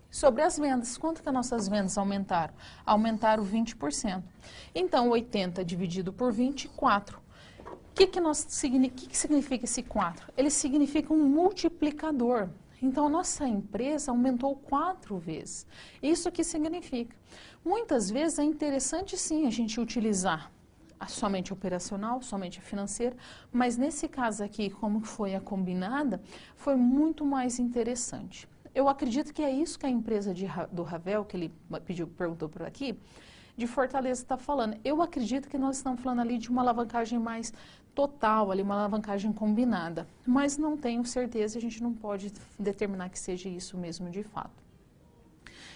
Sobre as vendas, quanto que as nossas vendas aumentaram? Aumentaram 20%. Então, 80 dividido por 20, 4. O que significa esse 4? Ele significa um multiplicador. Então, a nossa empresa aumentou 4 vezes. Isso que significa? Muitas vezes é interessante, sim, a gente utilizar somente operacional, somente financeira, mas nesse caso aqui, como foi a combinada, foi muito mais interessante. Eu acredito que é isso que a empresa do Ravel, que ele perguntou por aqui, de Fortaleza está falando. Eu acredito que nós estamos falando ali de uma alavancagem mais total, ali uma alavancagem combinada, mas não tenho certeza, a gente não pode determinar que seja isso mesmo de fato.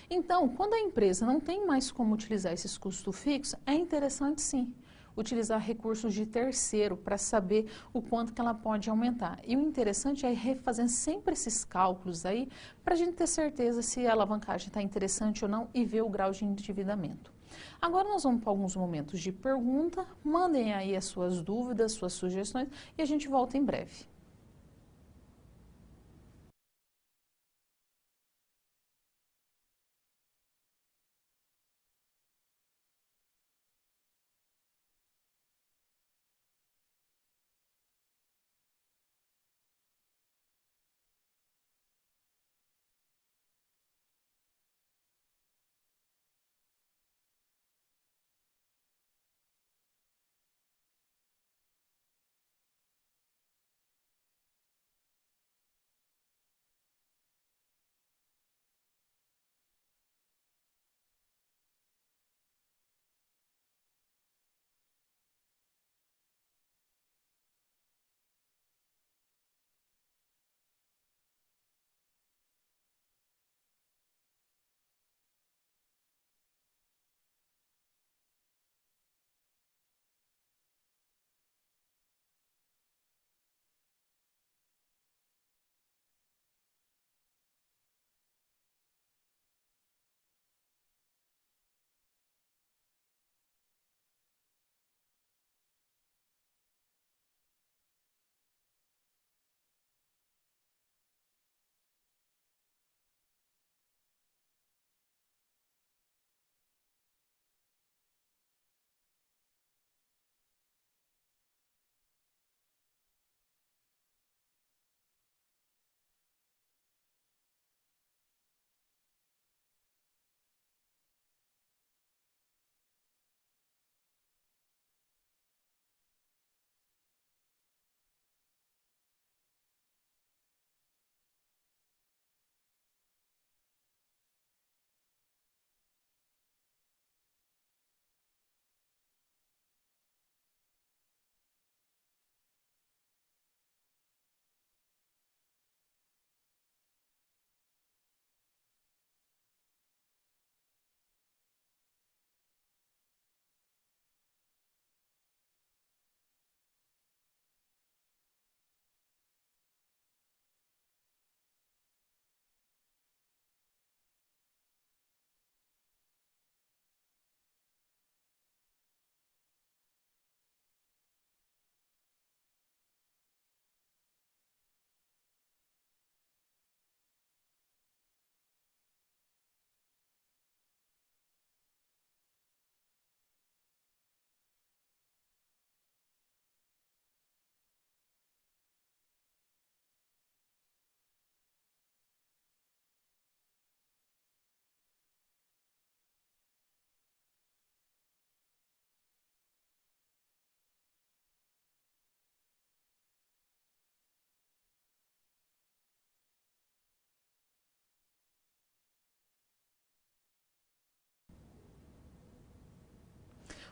Então, quando a empresa não tem mais como utilizar esses custos fixos, é interessante sim utilizar recursos de terceiro para saber o quanto que ela pode aumentar. E o interessante é refazer sempre esses cálculos aí para a gente ter certeza se a alavancagem está interessante ou não e ver o grau de endividamento. Agora nós vamos para alguns momentos de pergunta, mandem aí as suas dúvidas, suas sugestões e a gente volta em breve.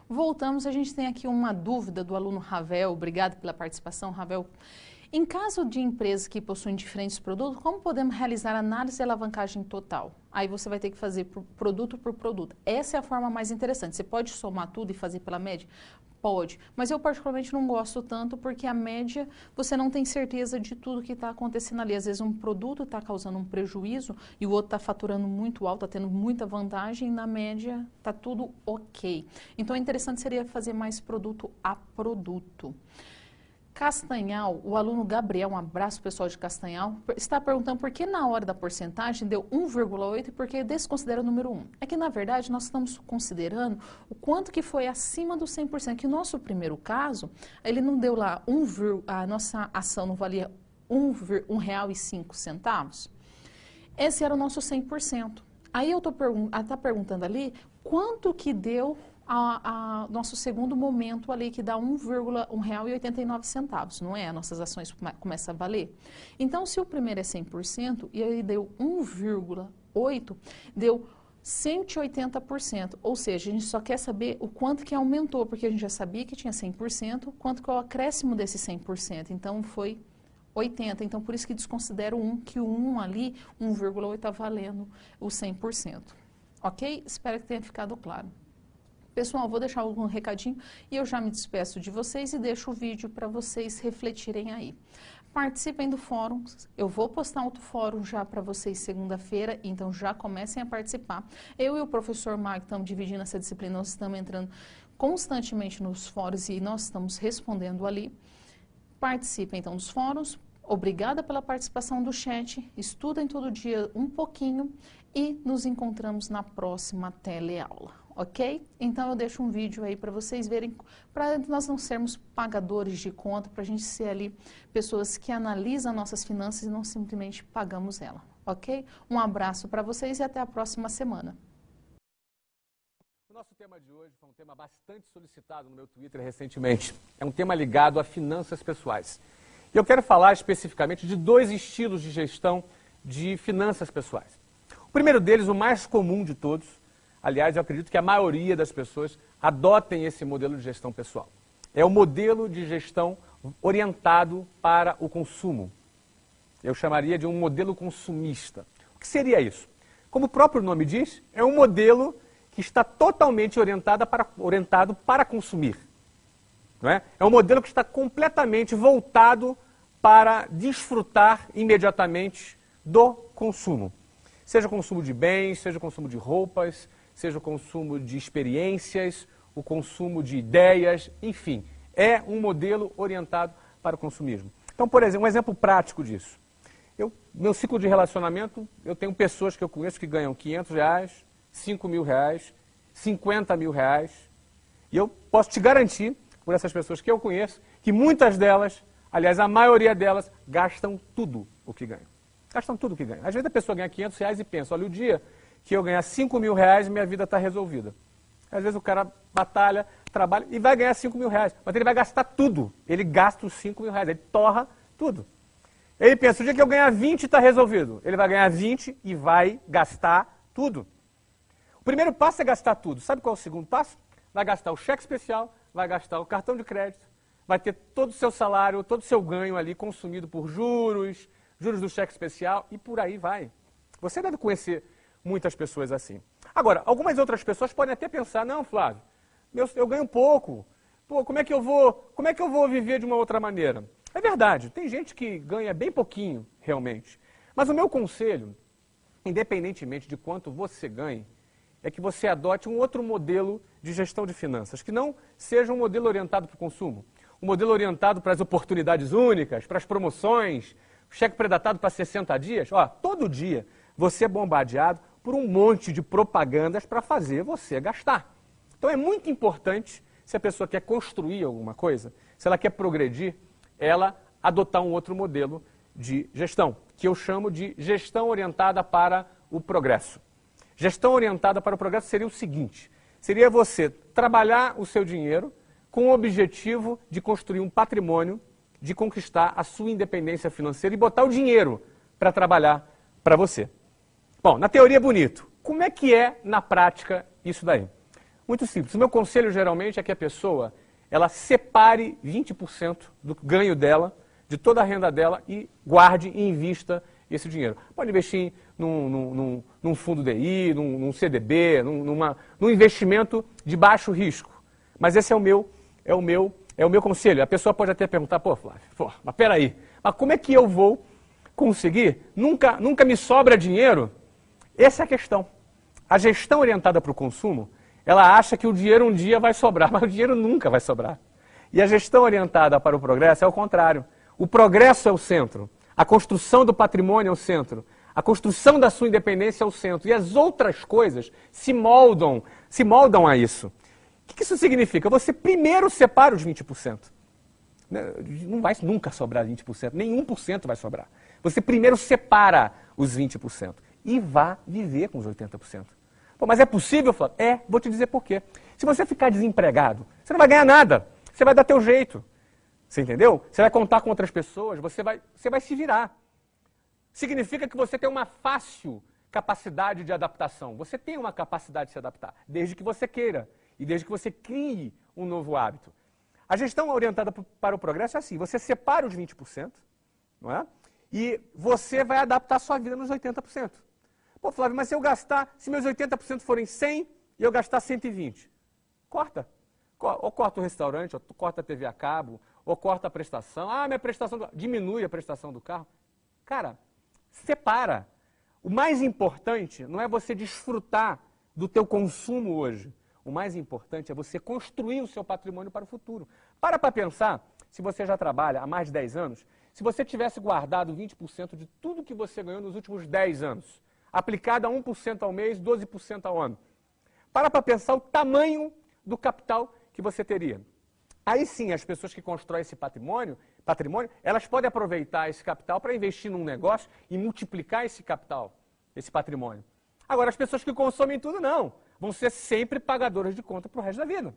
Voltamos, a gente tem aqui uma dúvida do aluno Ravel, obrigado pela participação, Ravel. Em caso de empresas que possuem diferentes produtos, como podemos realizar análise de alavancagem total? Aí você vai ter que fazer produto por produto. Essa é a forma mais interessante. Você pode somar tudo e fazer pela média? Pode, mas eu particularmente não gosto tanto porque a média você não tem certeza de tudo que está acontecendo ali. Às vezes um produto está causando um prejuízo e o outro está faturando muito alto, está tendo muita vantagem e na média está tudo ok. Então, o interessante seria fazer mais produto a produto. Castanhal, o aluno Gabriel, um abraço pessoal de Castanhal, está perguntando por que na hora da porcentagem deu 1,8 e por que desconsidera o número 1. É que, na verdade, nós estamos considerando o quanto que foi acima do 100%, que o nosso primeiro caso, ele não deu lá, a nossa ação não valia R$1,05. Esse era o nosso 100%. Aí eu está perguntando ali quanto que deu nosso segundo momento ali, que dá R$1,89, não é? As nossas ações começam a valer. Então, se o primeiro é 100% e aí deu 1,8, deu 180%, ou seja, a gente só quer saber o quanto que aumentou, porque a gente já sabia que tinha 100%, quanto que é o acréscimo desse 100%, então foi 80%, então por isso que desconsidero que o 1 ali, 1,8 está valendo o 100%. Ok? Espero que tenha ficado claro. Pessoal, vou deixar algum recadinho e eu já me despeço de vocês e deixo o vídeo para vocês refletirem aí. Participem do fórum, eu vou postar outro fórum já para vocês segunda-feira, então já comecem a participar. Eu e o professor Marco estamos dividindo essa disciplina, nós estamos entrando constantemente nos fóruns e nós estamos respondendo ali. Participem então dos fóruns, obrigada pela participação do chat, estudem todo dia um pouquinho e nos encontramos na próxima teleaula. Ok? Então eu deixo um vídeo aí para vocês verem, para nós não sermos pagadores de conta, para a gente ser ali pessoas que analisam nossas finanças e não simplesmente pagamos ela. Ok? Um abraço para vocês e até a próxima semana. O nosso tema de hoje foi um tema bastante solicitado no meu Twitter recentemente. É um tema ligado a finanças pessoais. E eu quero falar especificamente de 2 estilos de gestão de finanças pessoais. O primeiro deles, o mais comum de todos, aliás, eu acredito que a maioria das pessoas adotem esse modelo de gestão pessoal. É o modelo de gestão orientado para o consumo. Eu chamaria de um modelo consumista. O que seria isso? Como o próprio nome diz, é um modelo que está totalmente orientado para consumir. Não é? É um modelo que está completamente voltado para desfrutar imediatamente do consumo. Seja o consumo de bens, seja o consumo de roupas, seja o consumo de experiências, o consumo de ideias, enfim, é um modelo orientado para o consumismo. Então, por exemplo, um exemplo prático disso. Meu ciclo de relacionamento, eu tenho pessoas que eu conheço que ganham R$500, R$5.000, R$50.000, e eu posso te garantir, por essas pessoas que eu conheço, que muitas delas, aliás, a maioria delas, gastam tudo o que ganham. Gastam tudo o que ganham. Às vezes a pessoa ganha R$500 e pensa, olha, o dia que eu ganhar R$5.000, minha vida está resolvida. Às vezes o cara batalha, trabalha e vai ganhar R$5.000, mas ele vai gastar tudo. Ele gasta os R$5.000, ele torra tudo. Ele pensa, o dia que eu ganhar 20 está resolvido. Ele vai ganhar 20 e vai gastar tudo. O primeiro passo é gastar tudo. Sabe qual é o segundo passo? Vai gastar o cheque especial, vai gastar o cartão de crédito, vai ter todo o seu salário, todo o seu ganho ali consumido por juros, juros do cheque especial e por aí vai. Você deve conhecer muitas pessoas assim. Agora, algumas outras pessoas podem até pensar, não, Flávio, eu ganho pouco, pô, como é que eu vou viver de uma outra maneira? É verdade, tem gente que ganha bem pouquinho, realmente. Mas o meu conselho, independentemente de quanto você ganhe, é que você adote um outro modelo de gestão de finanças, que não seja um modelo orientado para o consumo, um modelo orientado para as oportunidades únicas, para as promoções, cheque pré-datado para 60 dias. Ó, todo dia você é bombardeado por um monte de propagandas para fazer você gastar. Então é muito importante, se a pessoa quer construir alguma coisa, se ela quer progredir, ela adotar um outro modelo de gestão, que eu chamo de gestão orientada para o progresso. Gestão orientada para o progresso seria o seguinte, seria você trabalhar o seu dinheiro com o objetivo de construir um patrimônio, de conquistar a sua independência financeira e botar o dinheiro para trabalhar para você. Bom, na teoria é bonito. Como é que é na prática isso daí? Muito simples. O meu conselho geralmente é que a pessoa ela separe 20% do ganho dela, de toda a renda dela e guarde e invista esse dinheiro. Pode investir num fundo DI, num CDB, num investimento de baixo risco. Mas esse é o meu conselho. A pessoa pode até perguntar, pô, Flávio, mas peraí, mas como é que eu vou conseguir? Nunca me sobra dinheiro? Essa é a questão. A gestão orientada para o consumo, ela acha que o dinheiro um dia vai sobrar, mas o dinheiro nunca vai sobrar. E a gestão orientada para o progresso é o contrário. O progresso é o centro. A construção do patrimônio é o centro. A construção da sua independência é o centro. E as outras coisas se moldam a isso. O que isso significa? Você primeiro separa os 20%. Não vai nunca sobrar 20%, nem 1% vai sobrar. Você primeiro separa os 20% e vá viver com os 80%. Pô, mas é possível, Flávio? É, vou te dizer por quê. Se você ficar desempregado, você não vai ganhar nada. Você vai dar teu jeito. Você entendeu? Você vai contar com outras pessoas, você vai se virar. Significa que você tem uma fácil capacidade de adaptação. Você tem uma capacidade de se adaptar, desde que você queira e desde que você crie um novo hábito. A gestão orientada para o progresso é assim, você separa os 20%, não é? E você vai adaptar a sua vida nos 80%. Pô, Flávio, mas se meus 80% forem 100 e eu gastar 120, corta. Ou corta o restaurante, ou corta a TV a cabo, ou corta a prestação. Ah, minha prestação, diminui a prestação do carro. Cara, separa. O mais importante não é você desfrutar do teu consumo hoje. O mais importante é você construir o seu patrimônio para o futuro. Para pensar, se você já trabalha há mais de 10 anos, se você tivesse guardado 20% de tudo que você ganhou nos últimos 10 anos, aplicado a 1% ao mês, 12% ao ano. Para pensar o tamanho do capital que você teria. Aí sim, as pessoas que constroem esse patrimônio, elas podem aproveitar esse capital para investir num negócio e multiplicar esse capital, esse patrimônio. Agora, as pessoas que consomem tudo, não. Vão ser sempre pagadoras de conta para o resto da vida.